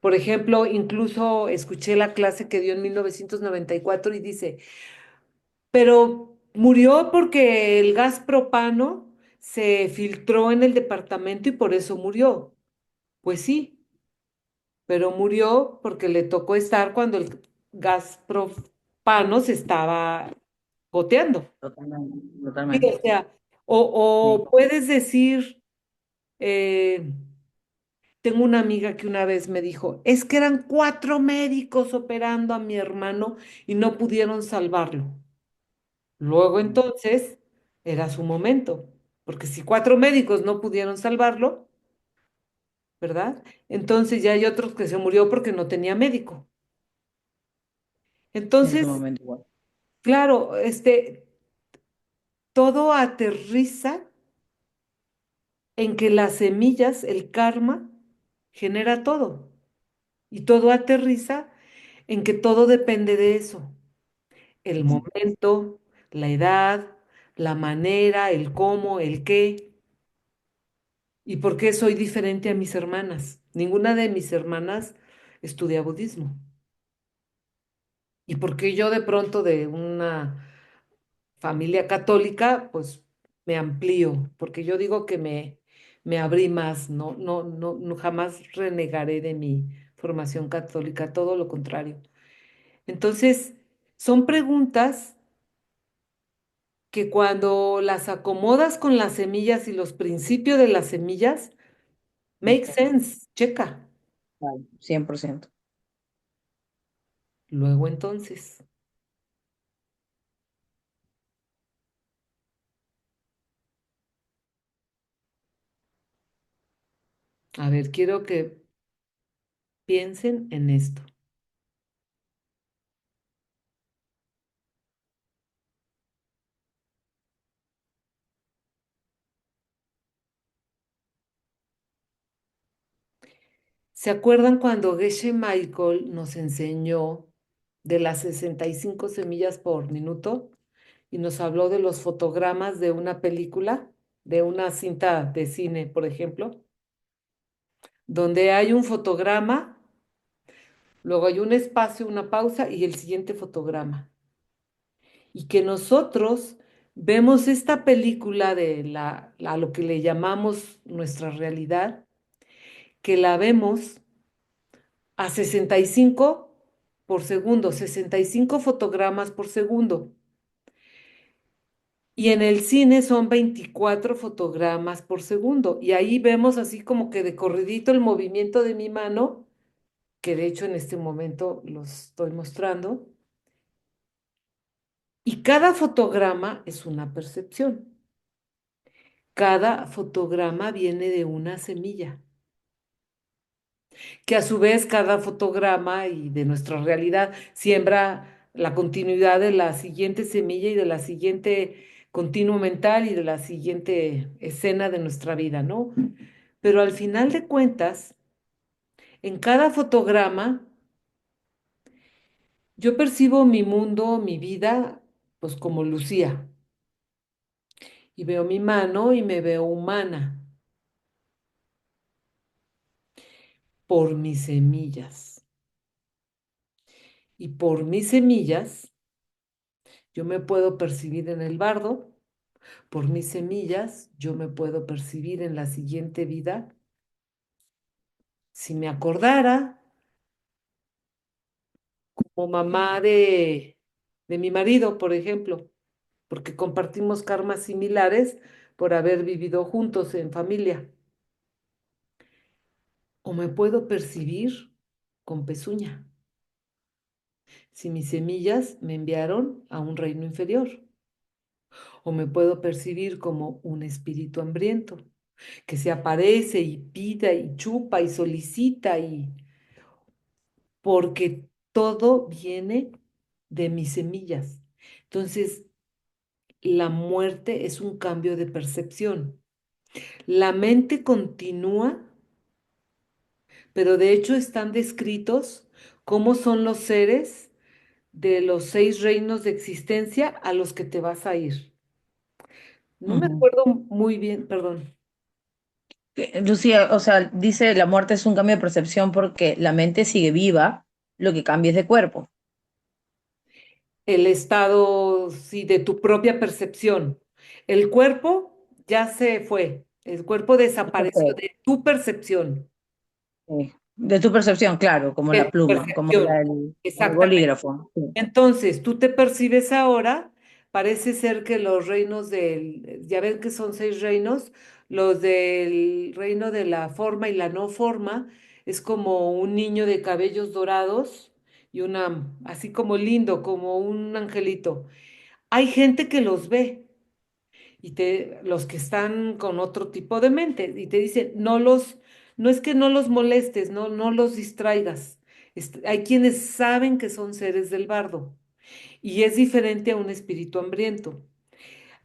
Por ejemplo, incluso escuché la clase que dio en 1994 y dice, pero murió porque el gas propano se filtró en el departamento y por eso murió. Pues sí, pero murió porque le tocó estar cuando el gas propano se estaba goteando. Totalmente, Sí, totalmente. o sea, Sí. o puedes decir, eh, tengo una amiga que una vez me dijo, es que eran 4 médicos operando a mi hermano y no pudieron salvarlo. Luego entonces era su momento, porque si 4 médicos no pudieron salvarlo, ¿verdad? Entonces ya hay otros que se murió porque no tenía médico. En su Entonces, momento igual. claro, todo aterriza en que las semillas, el karma, genera todo. Y todo aterriza en que todo depende de eso. El momento, la edad, la manera, el cómo, el qué. ¿Y por qué soy diferente a mis hermanas? Ninguna de mis hermanas estudia budismo. ¿Y por qué yo de pronto de una familia católica, pues me amplío? Porque yo digo que me abrí más, no, jamás renegaré de mi formación católica, todo lo contrario. Entonces, son preguntas que cuando las acomodas con las semillas y los principios de las semillas, make sense, checa. Vale, 100%. Luego entonces, a ver, quiero que piensen en esto. ¿Se acuerdan cuando Geshe Michael nos enseñó de las 65 semillas por minuto y nos habló de los fotogramas de una película, de una cinta de cine, por ejemplo, donde hay un fotograma, luego hay un espacio, una pausa y el siguiente fotograma? Y que nosotros vemos esta película de a lo que le llamamos nuestra realidad, que la vemos a 65 por segundo, 65 fotogramas por segundo. Y en el cine son 24 fotogramas por segundo. Y ahí vemos así como que de corridito el movimiento de mi mano, que de hecho en este momento los estoy mostrando. Y cada fotograma es una percepción. Cada fotograma viene de una semilla, que a su vez cada fotograma y de nuestra realidad siembra la continuidad de la siguiente semilla y de la siguiente continuo mental y de la siguiente escena de nuestra vida, ¿no? Pero al final de cuentas, en cada fotograma, yo percibo mi mundo, mi vida, pues como Lucía, y veo mi mano y me veo humana por mis semillas. Y por mis semillas, yo me puedo percibir en el bardo. Por mis semillas, yo me puedo percibir en la siguiente vida. Si me acordara, como mamá de mi marido, por ejemplo, porque compartimos karmas similares por haber vivido juntos en familia. O me puedo percibir con pezuña, si mis semillas me enviaron a un reino inferior. O me puedo percibir como un espíritu hambriento, que se aparece y pida y chupa y solicita y porque todo viene de mis semillas. Entonces, La muerte es un cambio de percepción. La mente continúa, pero de hecho están descritos cómo son los seres de los 6 reinos de existencia a los que te vas a ir. No me Ujú. acuerdo muy bien, perdón. Lucía, o sea, dice la muerte es un cambio de percepción porque la mente sigue viva, lo que cambia es de cuerpo. El estado, sí, de tu propia percepción. El cuerpo ya se fue, el cuerpo Eso desapareció fue. de tu percepción, Sí. De tu percepción, claro, como de la tu pluma, como percepción, el exactamente. bolígrafo. Sí. Entonces, tú te percibes ahora, parece ser que los reinos del, ya ven que son 6 reinos, los del reino de la forma y la no forma, es como un niño de cabellos dorados y una, así como lindo, como un angelito. Hay gente que los ve y los que están con otro tipo de mente y te dicen, no es que no los molestes, no los distraigas. Hay quienes saben que son seres del bardo y es diferente a un espíritu hambriento.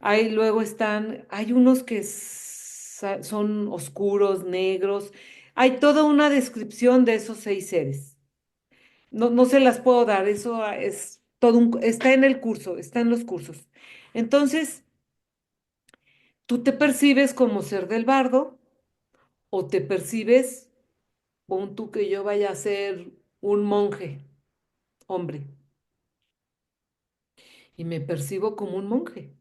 Hay unos que son oscuros, negros. Hay toda una descripción de esos 6 seres. No se las puedo dar, eso es todo está en el curso, está en los cursos. Entonces, tú te percibes como ser del bardo o te percibes, pon tú que yo vaya a ser un monje, hombre, y me percibo como un monje.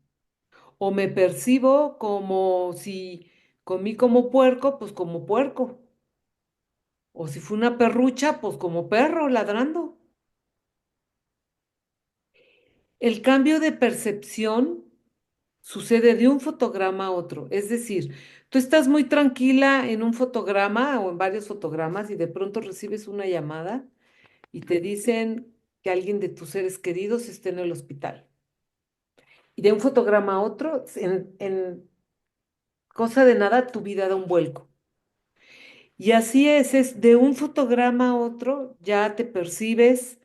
O me percibo como si comí como puerco, pues como puerco. O si fue una perrucha, pues como perro ladrando. El cambio de percepción sucede de un fotograma a otro. Es decir, tú estás muy tranquila en un fotograma o en varios fotogramas y de pronto recibes una llamada y te dicen que alguien de tus seres queridos está en el hospital. Y de un fotograma a otro, en cosa de nada, tu vida da un vuelco. Y así es de un fotograma a otro, ya te percibes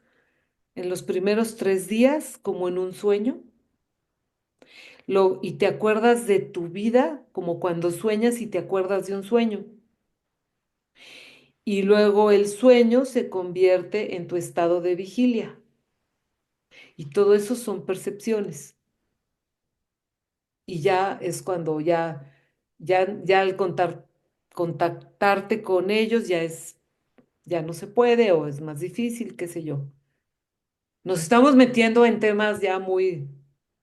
en los primeros 3 días como en un sueño, y te acuerdas de tu vida como cuando sueñas y te acuerdas de un sueño. Y luego el sueño se convierte en tu estado de vigilia. Y todo eso son percepciones. Y ya es cuando ya al contactarte con ellos ya no se puede o es más difícil, qué sé yo. Nos estamos metiendo en temas ya muy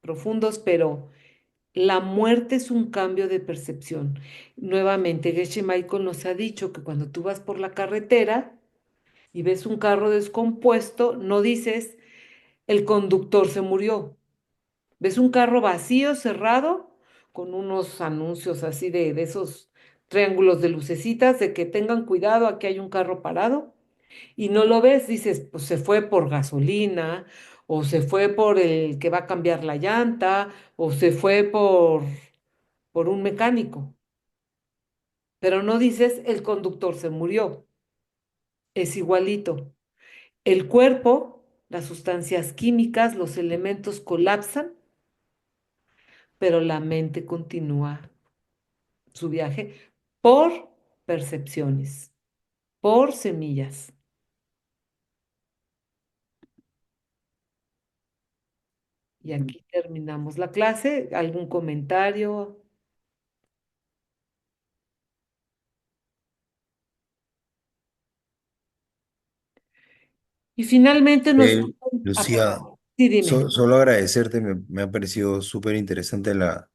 profundos, pero la muerte es un cambio de percepción. Nuevamente, Geshe Michael nos ha dicho que cuando tú vas por la carretera y ves un carro descompuesto, no dices, el conductor se murió. Ves un carro vacío, cerrado, con unos anuncios así de esos triángulos de lucecitas de que tengan cuidado, aquí hay un carro parado y no lo ves, dices, pues se fue por gasolina, o se fue por el que va a cambiar la llanta, o se fue por un mecánico, pero no dices, el conductor se murió, es igualito. El cuerpo, las sustancias químicas, los elementos colapsan, pero la mente continúa su viaje por percepciones, por semillas. Y aquí terminamos la clase. ¿Algún comentario? Y finalmente nos... Ah, Lucía, perdón. Sí, dime. solo agradecerte, me ha parecido súper interesante la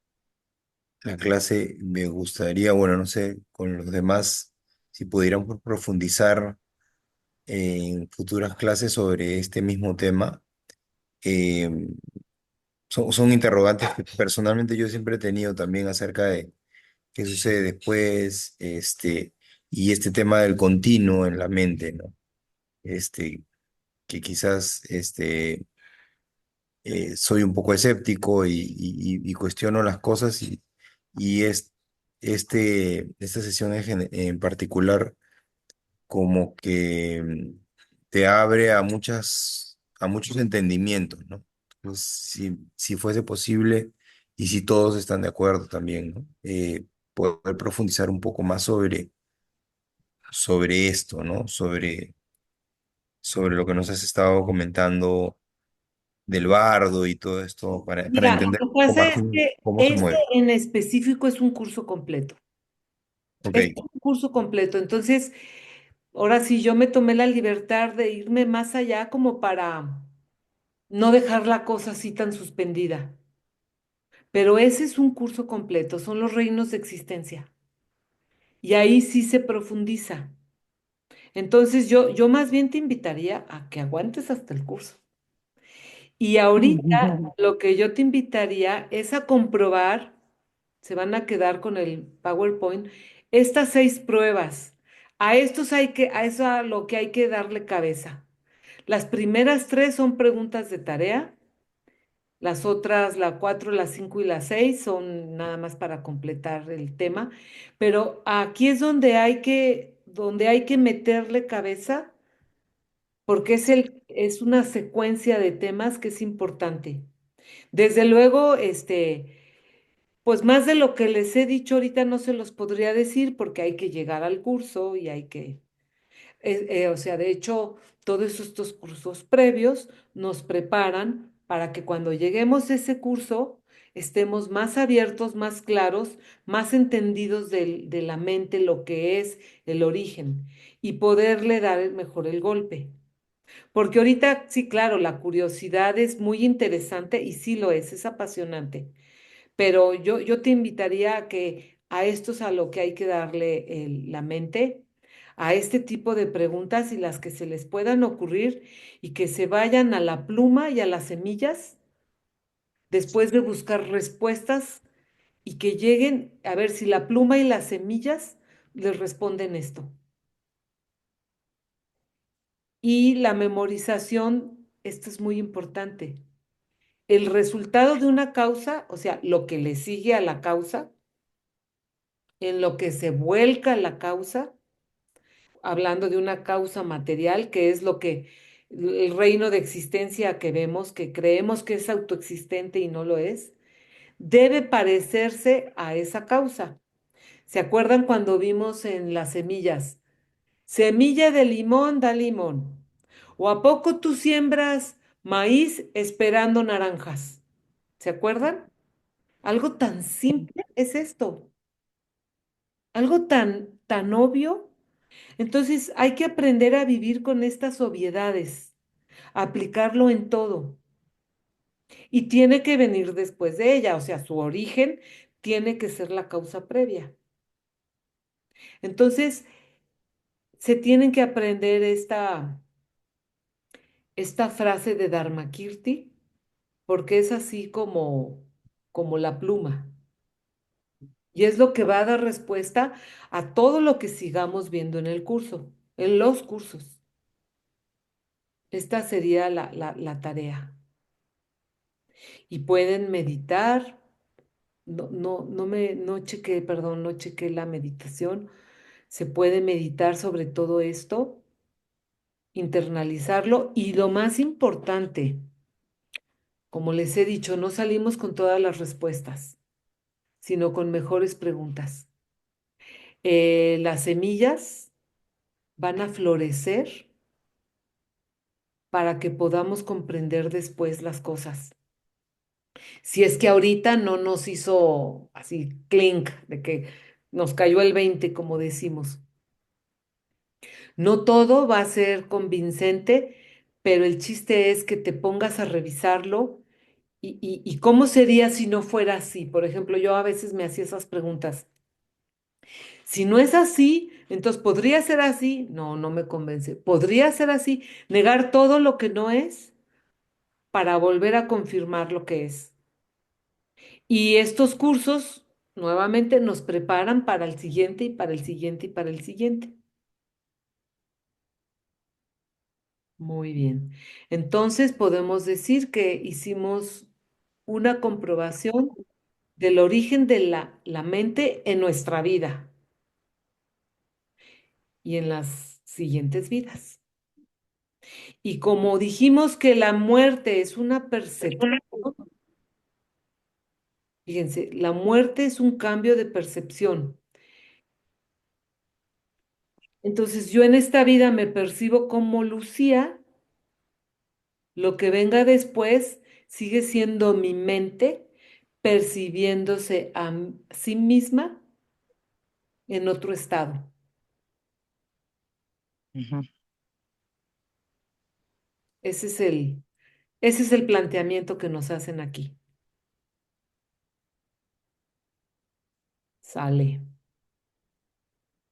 clase. Me gustaría, bueno, no sé, con los demás, si pudiéramos profundizar en futuras clases sobre este mismo tema. Eh, son interrogantes que personalmente yo siempre he tenido también acerca de qué sucede después, y este tema del continuo en la mente, ¿no? Que quizás soy un poco escéptico y cuestiono las cosas y esta sesión en particular como que te abre a muchos entendimientos, ¿no? Entonces, si fuese posible y si todos están de acuerdo también, ¿no? Poder profundizar un poco más sobre esto, ¿no? Sobre lo que nos has estado comentando del bardo y todo esto, para Mira, lo entender que un poco pasa más es que cómo se este mueve. en específico es un curso completo. Ok, Es un curso completo. Entonces, ahora sí, yo me tomé la libertad de irme más allá como para no dejar la cosa así tan suspendida. Pero ese es un curso completo, son los reinos de existencia. Y ahí sí se profundiza. Entonces, yo más bien te invitaría a que aguantes hasta el curso. Y ahorita lo que yo te invitaría es a comprobar, se van a quedar con el PowerPoint, estas 6 pruebas. A eso a lo que hay que darle cabeza. Las primeras 3 son preguntas de tarea, las otras, la 4, la 5 y la 6 son nada más para completar el tema, pero aquí es donde hay que meterle cabeza, porque es una secuencia de temas que es importante. Desde luego, pues más de lo que les he dicho ahorita no se los podría decir porque hay que llegar al curso y hay que, o sea, de hecho, todos estos cursos previos nos preparan para que cuando lleguemos a ese curso estemos más abiertos, más claros, más entendidos de la mente, lo que es el origen y poderle dar mejor el golpe. Porque ahorita, sí, claro, la curiosidad es muy interesante y sí lo es apasionante. Pero yo te invitaría a que a esto es a lo que hay que darle la mente, a este tipo de preguntas y las que se les puedan ocurrir y que se vayan a la pluma y a las semillas después de buscar respuestas y que lleguen a ver si la pluma y las semillas les responden esto. Y la memorización, esto es muy importante. El resultado de una causa, o sea, lo que le sigue a la causa, en lo que se vuelca la causa, hablando de una causa material, que es lo que el reino de existencia que vemos, que creemos que es autoexistente y no lo es, debe parecerse a esa causa. ¿Se acuerdan cuando vimos en las semillas? Semilla de limón da limón. ¿O a poco tú siembras maíz esperando naranjas? ¿Se acuerdan? Algo tan simple es esto, algo tan obvio. Entonces hay que aprender a vivir con estas obviedades, aplicarlo en todo. Y tiene que venir después de ella, o sea, su origen tiene que ser la causa previa. Entonces, se tienen que aprender esta frase de Dharmakirti, porque es así como la pluma. Y es lo que va a dar respuesta a todo lo que sigamos viendo en el curso, en los cursos. Esta sería la tarea. Y pueden meditar. No chequé, perdón, no chequé la meditación. Se puede meditar sobre todo esto, internalizarlo y lo más importante, como les he dicho, no salimos con todas las respuestas, sino con mejores preguntas. Las semillas van a florecer para que podamos comprender después las cosas. Si es que ahorita no nos hizo así clink, de que nos cayó el 20 como decimos. No todo va a ser convincente, pero el chiste es que te pongas a revisarlo y cómo sería si no fuera así. Por ejemplo, yo a veces me hacía esas preguntas. Si no es así, entonces podría ser así. No, no me convence. Podría ser así. Negar todo lo que no es para volver a confirmar lo que es. Y estos cursos nuevamente nos preparan para el siguiente y para el siguiente y para el siguiente. Muy bien. Entonces podemos decir que hicimos una comprobación del origen de la mente en nuestra vida y en las siguientes vidas. Y como dijimos que la muerte es una percepción Fíjense, la muerte es un cambio de percepción. Entonces yo en esta vida me percibo como Lucía, lo que venga después sigue siendo mi mente percibiéndose a sí misma en otro estado. Ujú. Ese es ese es el planteamiento que nos hacen aquí. Sale.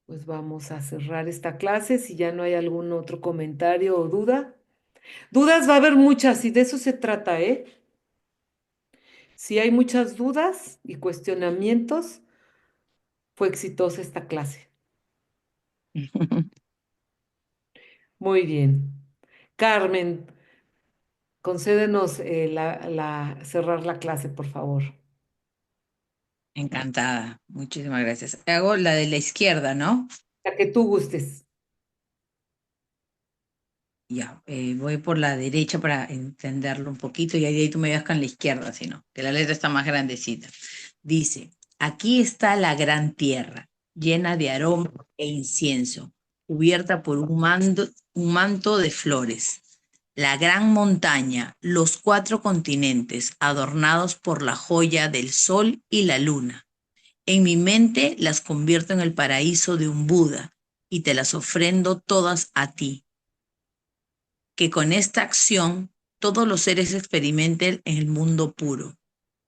Pues vamos a cerrar esta clase si ya no hay algún otro comentario o duda. Dudas va a haber muchas y de eso se trata, ¿eh? Si hay muchas dudas y cuestionamientos, fue exitosa esta clase. Muy bien. Carmen, concédenos cerrar la clase, por favor. Encantada, muchísimas gracias. Hago la de la izquierda, ¿no? La que tú gustes. Ya, voy por la derecha para entenderlo un poquito y ahí tú me veas con la izquierda, sino que la letra está más grandecita. Dice, aquí está la gran tierra, llena de aroma e incienso, cubierta por un manto de flores. La gran montaña, los cuatro continentes, adornados por la joya del sol y la luna. En mi mente las convierto en el paraíso de un Buda y te las ofrendo todas a ti, que con esta acción todos los seres experimenten el mundo puro.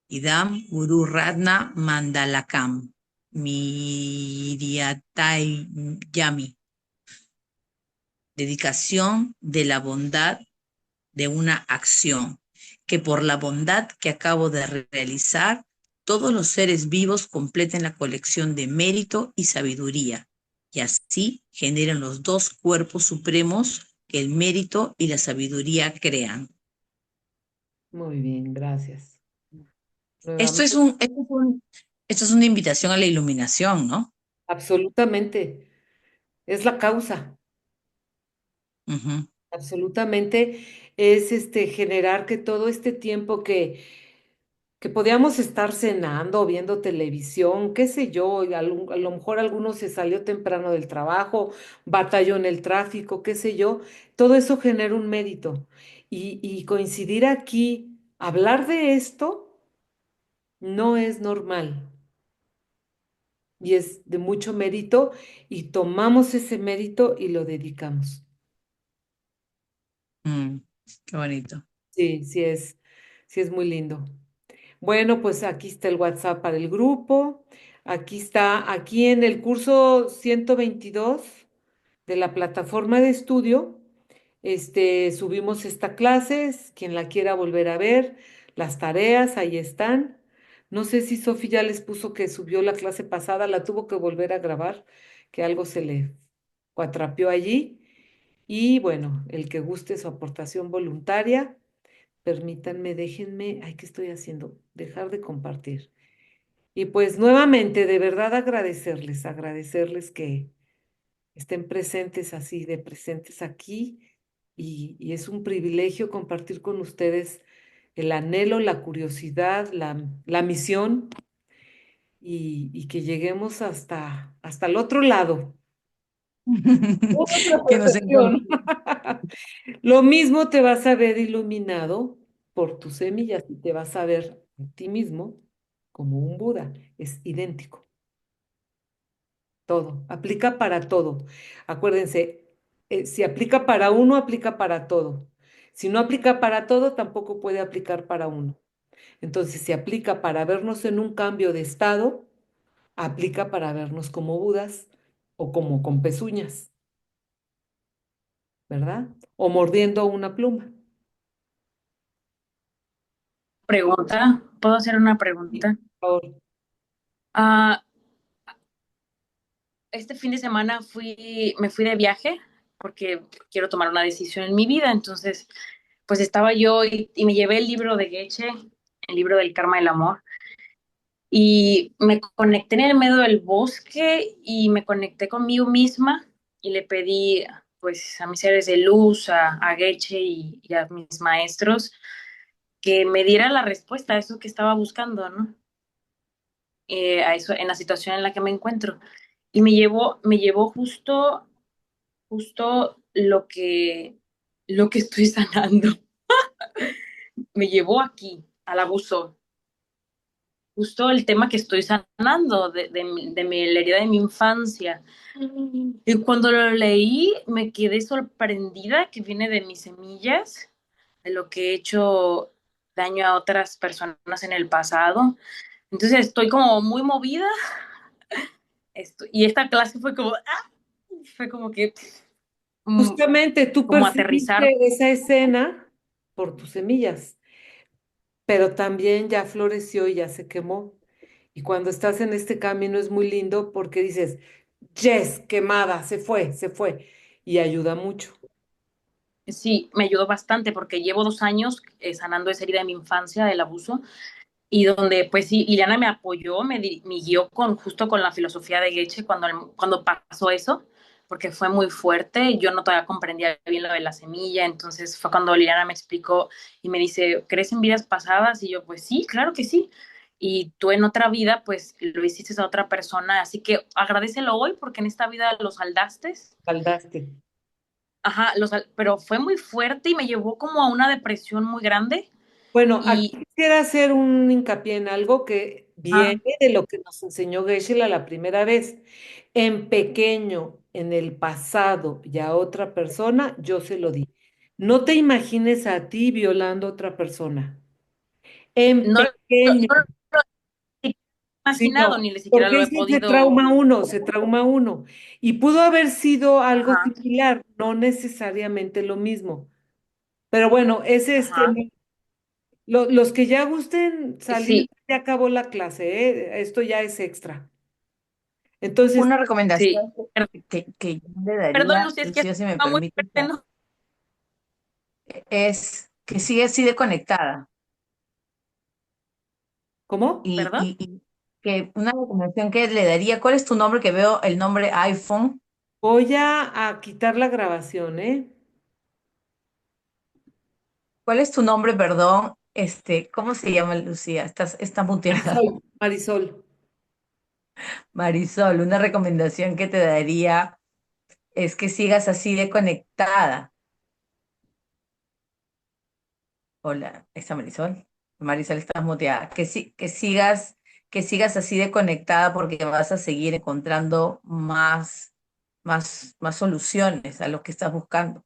Idam Guru Ratna Mandalakam Miriatai Yami. Dedicación de la bondad de una acción, que por la bondad que acabo de realizar, todos los seres vivos completen la colección de mérito y sabiduría, y así generen los dos cuerpos supremos que el mérito y la sabiduría crean. Muy bien, gracias. Esto es Nuevamente, un, esto es un- esto es una invitación a la iluminación, ¿no? absolutamente. Es la causa. Ujú. Absolutamente es generar que todo este tiempo que podíamos estar cenando o viendo televisión, qué sé yo, y a lo mejor alguno se salió temprano del trabajo, batalló en el tráfico, qué sé yo, todo eso genera un mérito. Y coincidir aquí, hablar de esto, no es normal y es de mucho mérito y tomamos ese mérito y lo dedicamos. Mm, qué bonito. Sí, sí es muy lindo. Bueno, pues aquí está el WhatsApp para el grupo. Aquí está, aquí en el curso 122 de la plataforma de estudio, subimos esta clase, quien la quiera volver a ver, las tareas, ahí están. No sé si Sofi ya les puso que subió la clase pasada, la tuvo que volver a grabar, que algo se le cuatrapeó allí. Y bueno, el que guste su aportación voluntaria. Permítanme, déjenme, ay, ¿qué estoy haciendo? Dejar de compartir. Y pues nuevamente, de verdad agradecerles que estén presentes así, de presentes aquí. Y es un privilegio compartir con ustedes el anhelo, la curiosidad, la misión y que lleguemos hasta el otro lado. Otra Que nos percepción. encontremos. Lo mismo te vas a ver iluminado por tus semillas y te vas a ver a ti mismo como un Buda. Es idéntico. Todo. Aplica para todo. Acuérdense, si aplica para uno, aplica para todo. Si no aplica para todo, tampoco puede aplicar para uno. Entonces, si aplica para vernos en un cambio de estado, aplica para vernos como Budas o como con pezuñas, ¿verdad? O mordiendo una pluma. Pregunta, ¿puedo hacer una Sí, pregunta? por favor. Ah, este fin de semana me fui de viaje porque quiero tomar una decisión en mi vida, entonces pues estaba yo y me llevé el libro de Goethe, el libro del karma y el amor, y me conecté en el medio del bosque y me conecté conmigo misma y le pedí pues a mis seres de luz, a Goethe y a mis maestros que me diera la respuesta a eso que estaba buscando, ¿no? a eso, en la situación en la que me encuentro. Y me llevó justo lo que estoy sanando. Me llevó aquí, al abuso. Justo el tema que estoy sanando la herida de mi infancia. Y cuando lo leí, me quedé sorprendida que viene de mis semillas, de lo que he hecho daño a otras personas en el pasado. Entonces estoy como muy movida. Y esta clase fue como, fue como que, Justamente tú como aterrizar. percibiste esa escena por tus semillas, pero también ya floreció y ya se quemó. Y cuando estás en este camino es muy lindo porque dices, yes, quemada, se fue. Y ayuda mucho. Sí, me ayudó bastante porque llevo 2 años sanando esa herida de mi infancia, del abuso, y donde pues sí, Liliana me apoyó, me guió justo con la filosofía de Goethe cuando pasó eso, porque fue muy fuerte, yo no todavía comprendía bien lo de la semilla, entonces fue cuando Liliana me explicó y me dice, ¿crees en vidas pasadas? Y yo, pues sí, claro que sí. Y tú en otra vida, pues lo hiciste a otra persona, así que agradecelo hoy porque en esta vida lo saldaste. Saldaste. Ajá, pero fue muy fuerte y me llevó como a una depresión muy grande. Bueno, aquí Y, quisiera hacer un hincapié en algo que ah, viene de lo que nos enseñó Geshe-la la primera vez. En pequeño, en el pasado y a otra persona, yo se lo di. No te imagines a ti violando a otra persona. En no, pequeño, no lo he sí, imaginado, no, ni siquiera porque lo he eso se podido. trauma uno, se trauma uno. Y pudo haber sido algo Ajá, similar, no necesariamente lo mismo. Pero bueno, ese es ajá. tema. Los que ya gusten salir, Sí, ya acabó la clase, ¿eh? Esto ya es extra. Entonces, Una sí. recomendación que yo le Perdón, daría, Lucía, es que Lucía, si me está muy permite, fuerte, ¿no? es que sigue así de conectada. ¿cómo? ¿Perdón? Y que una recomendación que le daría, ¿cuál es tu nombre? Que veo el nombre iPhone. Voy a quitar la grabación, ¿eh? ¿Cuál es tu nombre, perdón? ¿Cómo se llama Lucía? Está muteada. Marisol, Marisol. Marisol, una recomendación que te daría es que sigas así de conectada. Hola, ¿está Marisol? Marisol, estás muteada. Que sigas así de conectada porque vas a seguir encontrando más soluciones a lo que estás buscando.